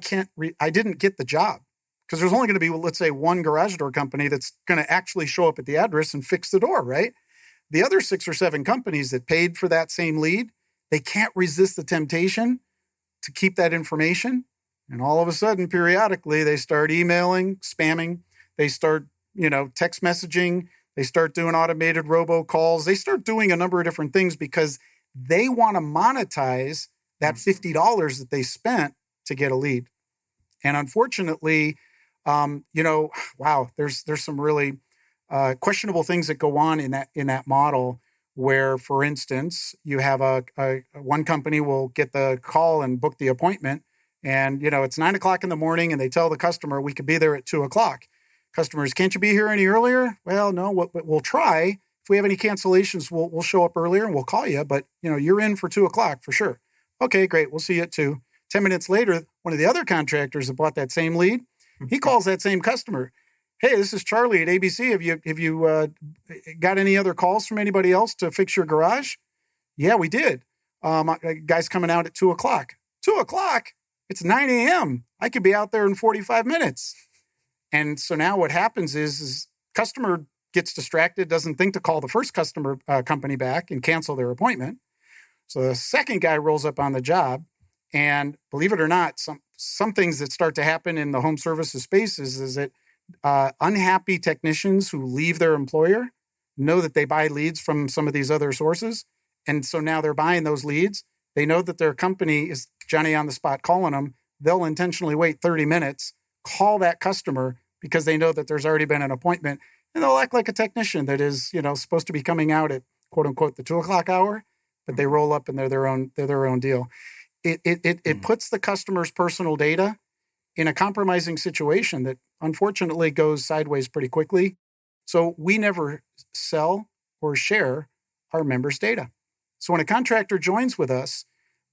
didn't get the job because there's only going to be, let's say, one garage door company that's going to actually show up at the address and fix the door, right? The other 6 or 7 companies that paid for that same lead, they can't resist the temptation to keep that information. And all of a sudden, periodically, they start emailing, spamming. They start, text messaging. They start doing automated robocalls. They start doing a number of different things because they want to monetize that $50 that they spent to get a lead. And unfortunately, there's some really questionable things that go on in that model where, for instance, you have one company will get the call and book the appointment. And, it's 9:00 in the morning and they tell the customer we could be there at 2:00. Customers, can't you be here any earlier? Well, no, we'll try. If we have any cancellations, we'll show up earlier and we'll call you. But, you're in for 2:00 for sure. Okay, great. We'll see you at 2:00. 10 minutes later, one of the other contractors that bought that same lead, he calls that same customer. Hey, this is Charlie at ABC. Have you got any other calls from anybody else to fix your garage? Yeah, we did. Guy's coming out at 2:00. 2:00? It's 9 a.m. I could be out there in 45 minutes. And so now what happens is customer gets distracted, doesn't think to call the first customer company back and cancel their appointment. So the second guy rolls up on the job. And believe it or not, some things that start to happen in the home services spaces is that unhappy technicians who leave their employer know that they buy leads from some of these other sources, And so now they're buying those leads. They know that their company is Johnny on the spot calling them. They'll intentionally wait 30 minutes, call that customer because they know that there's already been an appointment. And they'll act like a technician that is, supposed to be coming out at quote unquote the 2:00 hour, but they roll up and they're their own deal. It puts the customer's personal data in a compromising situation that unfortunately goes sideways pretty quickly. So we never sell or share our members' data. So when a contractor joins with us,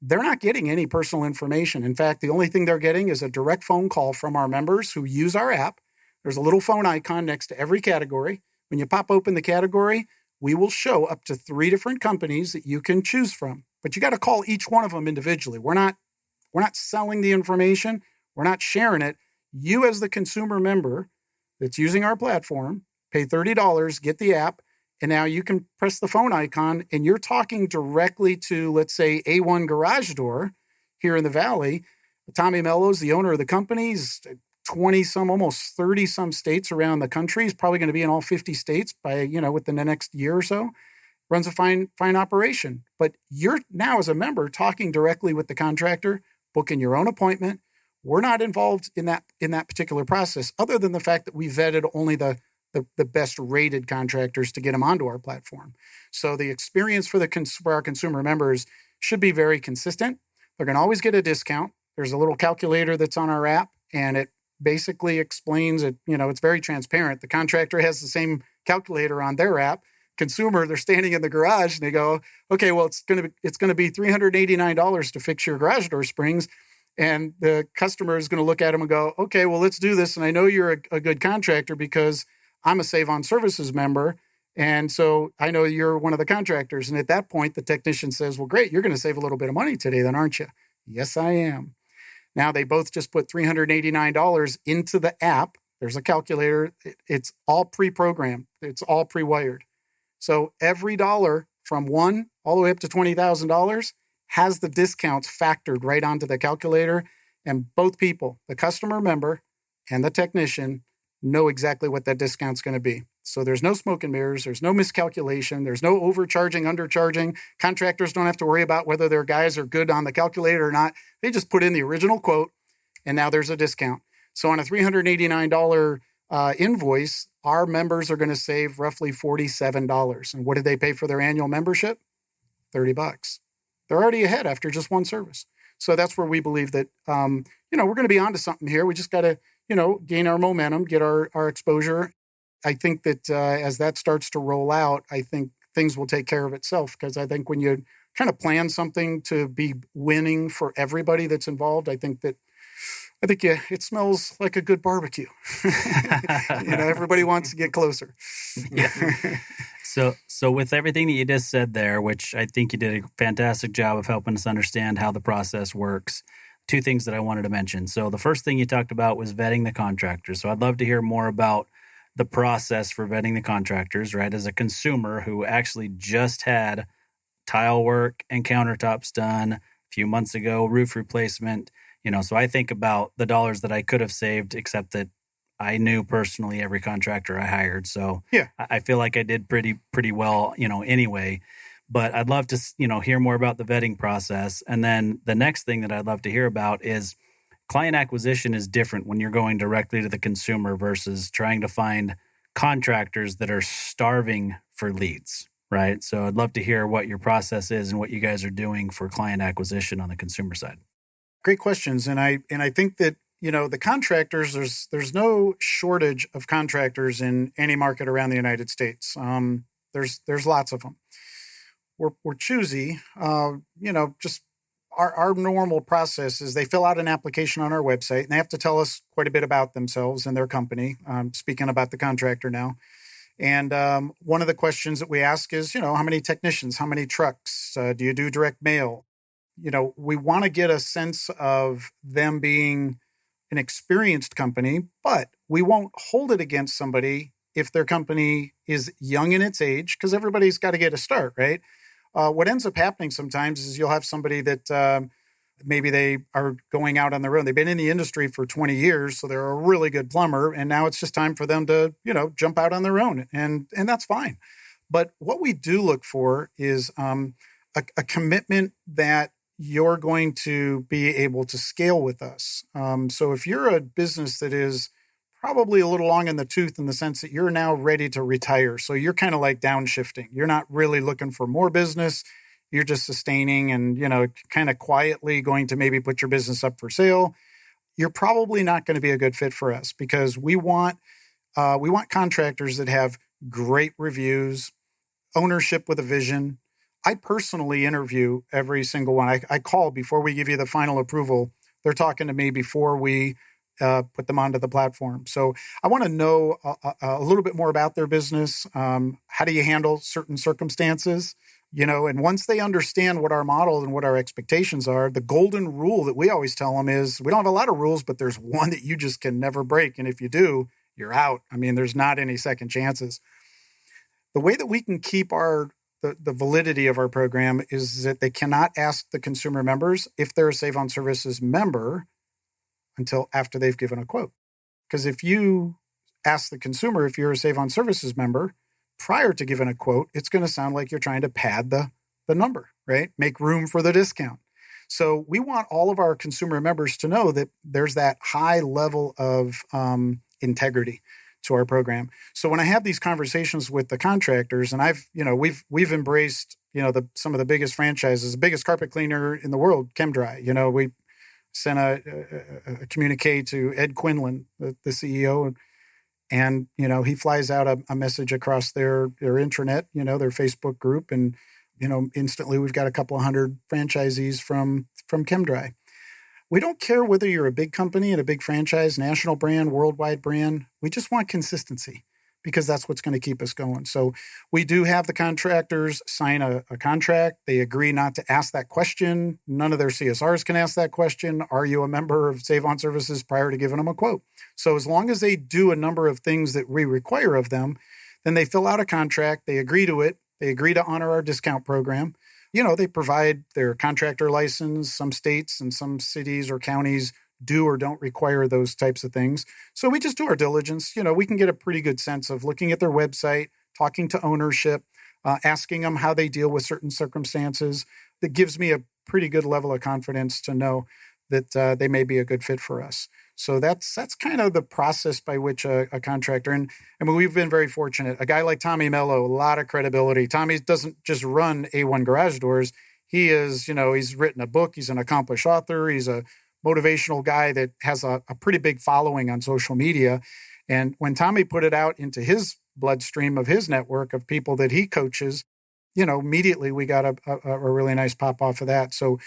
they're not getting any personal information. In fact, the only thing they're getting is a direct phone call from our members who use our app. There's a little phone icon next to every category. When you pop open the category, we will show up to 3 different companies that you can choose from. But you got to call each one of them individually. We're not selling the information. We're not sharing it. You as the consumer member that's using our platform, pay $30, get the app, and now you can press the phone icon and you're talking directly to, let's say, A1 Garage Door here in the Valley. Tommy Mello's the owner of the company. He's 20-some, almost 30-some states around the country. He's probably going to be in all 50 states by, within the next year or so. Runs a fine operation. But you're now, as a member, talking directly with the contractor, booking your own appointment. We're not involved in that particular process, other than the fact that we vetted only the best rated contractors to get them onto our platform. So the experience for our consumer members should be very consistent. They're going to always get a discount. There's a little calculator that's on our app, and it basically explains it. It's very transparent. The contractor has the same calculator on their app. Consumer, they're standing in the garage and they go, okay, well, it's going to be $389 to fix your garage door springs. And the customer is going to look at them and go, okay, well, let's do this. And I know you're a good contractor because I'm a Save On Services member. And so I know you're one of the contractors. And at that point, the technician says, well, great, you're going to save a little bit of money today then, aren't you? Yes, I am. Now they both just put $389 into the app. There's a calculator. It's all pre-programmed. It's all pre-wired. So every dollar from $1 all the way up to $20,000 has the discounts factored right onto the calculator. And both people, the customer member and the technician, know exactly what that discount's going to be. So there's no smoke and mirrors. There's no miscalculation. There's no overcharging, undercharging. Contractors don't have to worry about whether their guys are good on the calculator or not. They just put in the original quote, and now there's a discount. So on a $389 invoice, our members are going to save roughly $47. And what did they pay for their annual membership? $30. They're already ahead after just one service. So that's where we believe that, we're going to be onto something here. We just got to, gain our momentum, get our exposure. I think that as that starts to roll out, I think things will take care of itself. Because I think when you kind of plan something to be winning for everybody that's involved, I think it smells like a good barbecue. Everybody wants to get closer. Yeah. So with everything that you just said there, which I think you did a fantastic job of helping us understand how the process works, 2 things that I wanted to mention. So the first thing you talked about was vetting the contractors. So I'd love to hear more about the process for vetting the contractors, right? As a consumer who actually just had tile work and countertops done a few months ago, roof replacement, so I think about the dollars that I could have saved, except that I knew personally every contractor I hired. So yeah, I feel like I did pretty well, anyway. But I'd love to, hear more about the vetting process. And then the next thing that I'd love to hear about is client acquisition is different when you're going directly to the consumer versus trying to find contractors that are starving for leads, right? So I'd love to hear what your process is and what you guys are doing for client acquisition on the consumer side. Great questions. And I think that, the contractors, there's no shortage of contractors in any market around the United States. There's lots of them. We're choosy, just our normal process is they fill out an application on our website and they have to tell us quite a bit about themselves and their company. Speaking about the contractor now. And one of the questions that we ask is, how many technicians, how many trucks, do you do direct mail? We want to get a sense of them being an experienced company, but we won't hold it against somebody if their company is young in its age, because everybody's got to get a start, right? What ends up happening sometimes is you'll have somebody that maybe they are going out on their own. They've been in the industry for 20 years, so they're a really good plumber, and now it's just time for them to, jump out on their own, and that's fine. But what we do look for is a commitment that you're going to be able to scale with us. So if you're a business that is probably a little long in the tooth in the sense that you're now ready to retire, so you're kind of like downshifting. You're not really looking for more business. You're just sustaining and, kind of quietly going to maybe put your business up for sale. You're probably not going to be a good fit for us because we want contractors that have great reviews, ownership with a vision. I personally interview every single one. I call before we give you the final approval. They're talking to me before we put them onto the platform. So I want to know a little bit more about their business. How do you handle certain circumstances? And once they understand what our model and what our expectations are, the golden rule that we always tell them is we don't have a lot of rules, but there's one that you just can never break. And if you do, you're out. I mean, there's not any second chances. The way that we can keep the validity of our program is that they cannot ask the consumer members if they're a Save on Services member until after they've given a quote. Because if you ask the consumer if you're a Save on Services member prior to giving a quote, it's going to sound like you're trying to pad the number, right? Make room for the discount. So we want all of our consumer members to know that there's that high level of integrity to our program. So when I have these conversations with the contractors, and we've embraced some of the biggest franchises, the biggest carpet cleaner in the world, ChemDry. We sent a communique to Ed Quinlan, the CEO, and he flies out a message across their intranet, their Facebook group, and instantly we've got a couple of hundred franchisees from ChemDry. We don't care whether you're a big company and a big franchise, national brand, worldwide brand. We just want consistency because that's what's going to keep us going. So we do have the contractors sign a contract. They agree not to ask that question. None of their CSRs can ask that question. Are you a member of Save On Services prior to giving them a quote? So as long as they do a number of things that we require of them, then they fill out a contract. They agree to it. They agree to honor our discount program. They provide their contractor license. Some states and some cities or counties do or don't require those types of things. So we just do our diligence. We can get a pretty good sense of looking at their website, talking to ownership, asking them how they deal with certain circumstances. That gives me a pretty good level of confidence to know that they may be a good fit for us. So that's kind of the process by which a contractor, and I mean, we've been very fortunate. A guy like Tommy Mello, a lot of credibility. Tommy doesn't just run A1 Garage Doors. He is, he's written a book. He's an accomplished author. He's a motivational guy that has a pretty big following on social media. And when Tommy put it out into his bloodstream of his network of people that he coaches, immediately we got a really nice pop off of that. So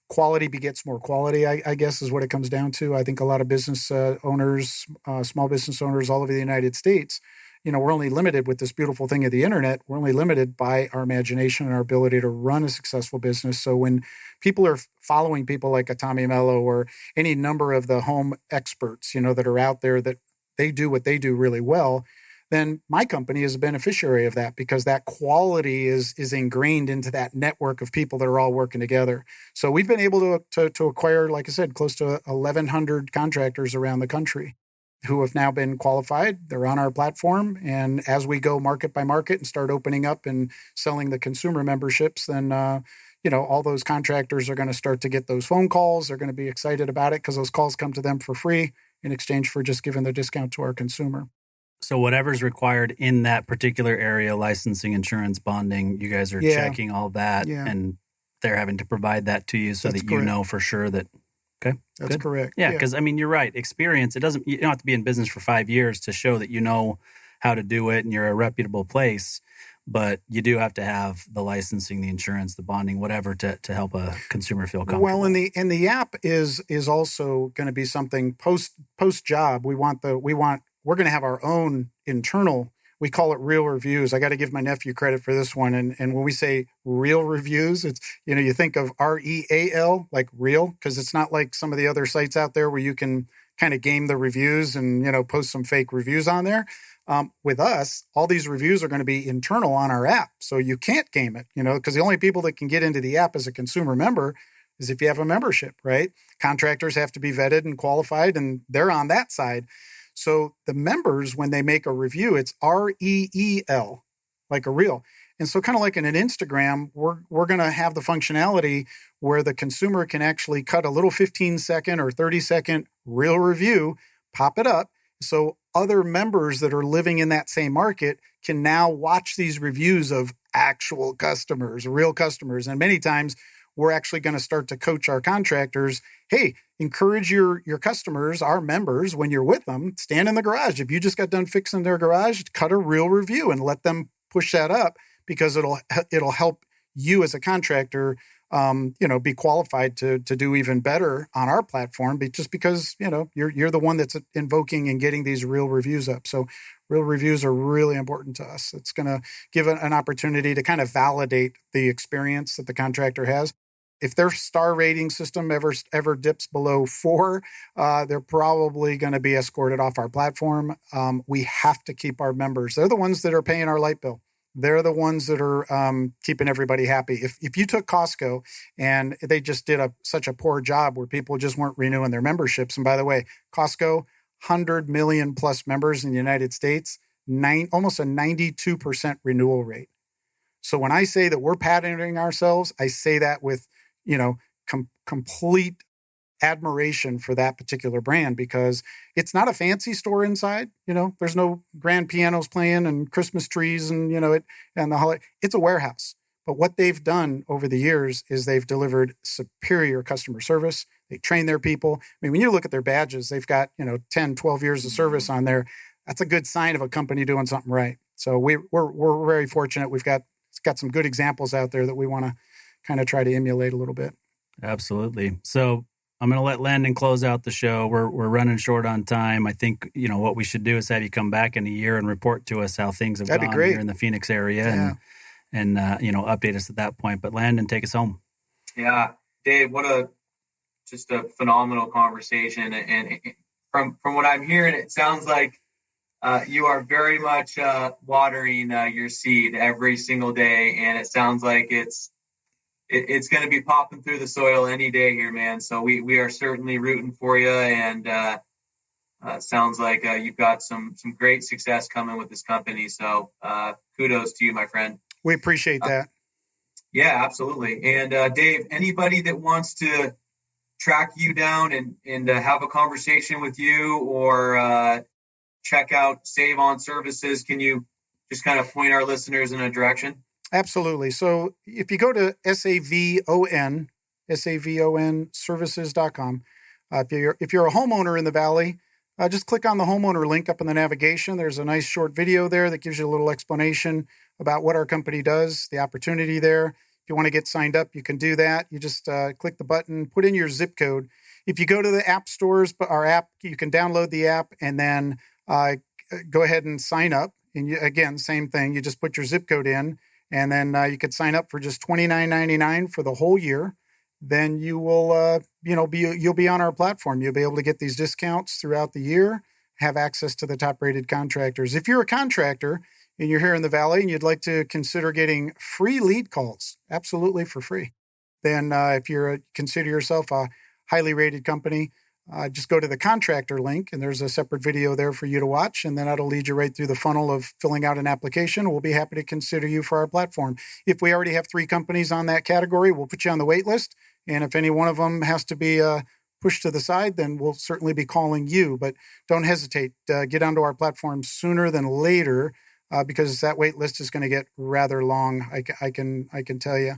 quality begets more quality, I guess, is what it comes down to. I think a lot of business owners, small business owners all over the United States, we're only limited with this beautiful thing of the internet. We're only limited by our imagination and our ability to run a successful business. So when people are following people like a Tommy Mello or any number of the home experts, that are out there that they do what they do really well, then my company is a beneficiary of that because that quality is ingrained into that network of people that are all working together. So we've been able to acquire, like I said, close to 1,100 contractors around the country who have now been qualified. They're on our platform. And as we go market by market and start opening up and selling the consumer memberships, then, all those contractors are going to start to get those phone calls. They're going to be excited about it because those calls come to them for free in exchange for just giving the discount to our consumer. So whatever's required in that particular area, licensing, insurance, bonding, you guys are checking all that and they're having to provide that to you so that you know for sure that, okay. That's correct. Yeah, because I mean, you're right. Experience, you don't have to be in business for 5 years to show that you know how to do it and you're a reputable place, but you do have to have the licensing, the insurance, the bonding, whatever to help a consumer feel comfortable. Well, and the app is also going to be something post job. We're going to have our own internal, we call it real reviews. I got to give my nephew credit for this one. And when we say real reviews, it's, you think of REAL, like real, because it's not like some of the other sites out there where you can kind of game the reviews and, post some fake reviews on there. With us, all these reviews are going to be internal on our app. So you can't game it, because the only people that can get into the app as a consumer member is if you have a membership, right? Contractors have to be vetted and qualified, and they're on that side. So the members, when they make a review, it's REEL, like a real. And so kind of like in an Instagram, we're going to have the functionality where the consumer can actually cut a little 15-second or 30-second real review, pop it up. So other members that are living in that same market can now watch these reviews of actual customers, real customers. And many times we're actually going to start to coach our contractors. Hey, encourage your customers, our members, when you're with them, stand in the garage. If you just got done fixing their garage, cut a real review and let them push that up, because it'll help you as a contractor, be qualified to do even better on our platform, just because, you're the one that's invoking and getting these real reviews up. So real reviews are really important to us. It's going to give an opportunity to kind of validate the experience that the contractor has. If their star rating system ever dips below 4, they're probably going to be escorted off our platform. We have to keep our members. They're the ones that are paying our light bill. They're the ones that are keeping everybody happy. If you took Costco and they just did such a poor job where people just weren't renewing their memberships, and by the way, Costco, 100 million plus members in the United States, almost a 92% renewal rate. So when I say that we're patterning ourselves, I say that with complete admiration for that particular brand, because it's not a fancy store inside. There's no grand pianos playing and Christmas trees and and the holiday. It's a warehouse. But what they've done over the years is they've delivered superior customer service. They train their people. I mean, when you look at their badges, they've got 10, 12 years of service on there. That's a good sign of a company doing something right. So we're very fortunate. We've got some good examples out there that we want to kind of try to emulate a little bit. Absolutely. So I'm going to let Landon close out the show. We're running short on time. I think, what we should do is have you come back in a year and report to us how things have gone here in the Phoenix area and update us at that point. But Landon, take us home. Yeah. Dave, just a phenomenal conversation. And from what I'm hearing, it sounds like you are very much watering your seed every single day. And it sounds like it's going to be popping through the soil any day here, man. So we are certainly rooting for you, and sounds like you've got some great success coming with this company. So kudos to you, my friend. We appreciate that. Yeah, absolutely. And Dave, anybody that wants to track you down and have a conversation with you or check out Save On Services, can you just kind of point our listeners in a direction? Absolutely. So if you go to SAVON services.com, if you're a homeowner in the Valley, just click on the homeowner link up in the navigation. There's a nice short video there that gives you a little explanation about what our company does, the opportunity there. If you want to get signed up, you can do that. You just click the button, put in your zip code. If you go to the app stores, our app, you can download the app and then go ahead and sign up. And again, same thing. You just put your zip code in. And then you could sign up for just $29.99 for the whole year. Then you will, you'll be on our platform. You'll be able to get these discounts throughout the year, have access to the top-rated contractors. If you're a contractor and you're here in the Valley and you'd like to consider getting free lead calls, absolutely for free, then if you consider yourself a highly rated company, just go to the contractor link, and there's a separate video there for you to watch, and then that'll lead you right through the funnel of filling out an application. We'll be happy to consider you for our platform. If we already have 3 companies on that category, we'll put you on the wait list, and if any one of them has to be pushed to the side, then we'll certainly be calling you. But don't hesitate. Get onto our platform sooner than later, because that wait list is going to get rather long, I can tell you.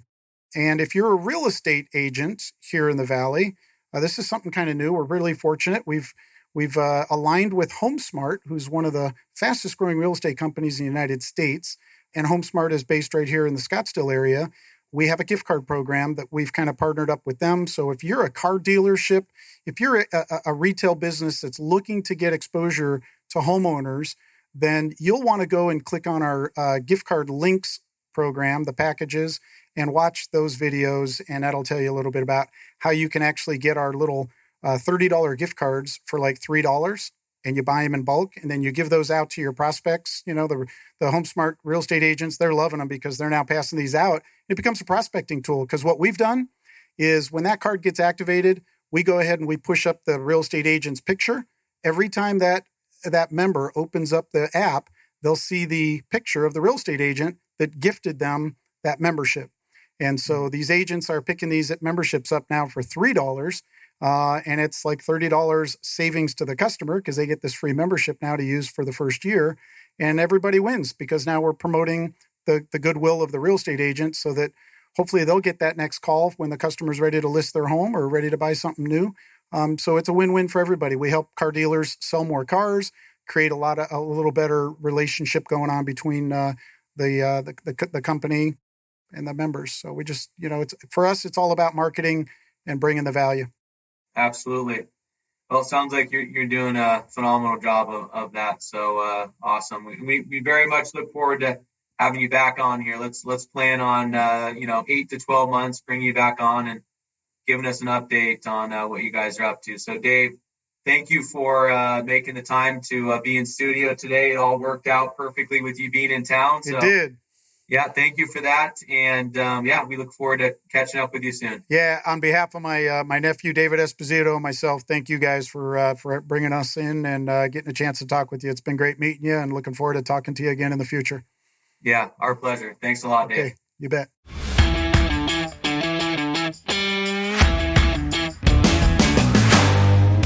And if you're a real estate agent here in the Valley, this is something kind of new. We're really fortunate. We've aligned with HomeSmart, who's one of the fastest growing real estate companies in the United States. And HomeSmart is based right here in the Scottsdale area. We have a gift card program that we've kind of partnered up with them. So if you're a car dealership, if you're a retail business that's looking to get exposure to homeowners, then you'll want to go and click on our gift card links program, the packages, and watch those videos. And that'll tell you a little bit about how you can actually get our little $30 gift cards for like $3, and you buy them in bulk, and then you give those out to your prospects. The HomeSmart real estate agents, they're loving them because they're now passing these out. It becomes a prospecting tool, because what we've done is when that card gets activated, we go ahead and we push up the real estate agent's picture. Every time that member opens up the app, they'll see the picture of the real estate agent. that gifted them that membership. And so these agents are picking these memberships up now for $3. And it's like $30 savings to the customer because they get this free membership now to use for the first year. And everybody wins because now we're promoting the goodwill of the real estate agent so that hopefully they'll get that next call when the customer's ready to list their home or ready to buy something new. So it's a win-win for everybody. We help car dealers sell more cars, create a little better relationship going on between the company and the members. So we just, it's for us, it's all about marketing and bringing the value. Absolutely. Well, it sounds like you're doing a phenomenal job of that. So awesome. We very much look forward to having you back on here. Let's plan on 8 to 12 months, bring you back on and giving us an update on what you guys are up to. So Dave, thank you for making the time to be in studio today. It all worked out perfectly with you being in town. So, it did. Yeah, thank you for that. And we look forward to catching up with you soon. Yeah, on behalf of my nephew, David Esposito, and myself, thank you guys for bringing us in and getting a chance to talk with you. It's been great meeting you and looking forward to talking to you again in the future. Yeah, our pleasure. Thanks a lot, Dave. Okay, you bet.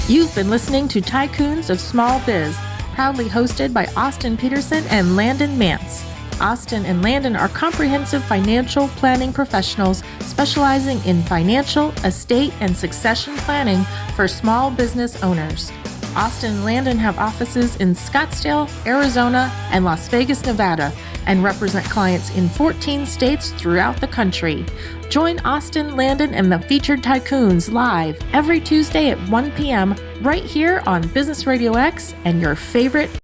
You've been listening to Tycoons of Small Biz, proudly hosted by Austin Peterson and Landon Mance. Austin and Landon are comprehensive financial planning professionals specializing in financial, estate, and succession planning for small business owners. Austin and Landon have offices in Scottsdale, Arizona, and Las Vegas, Nevada, and represent clients in 14 states throughout the country. Join Austin, Landon, and the featured Tycoons live every Tuesday at 1 p.m. right here on Business RadioX and your favorite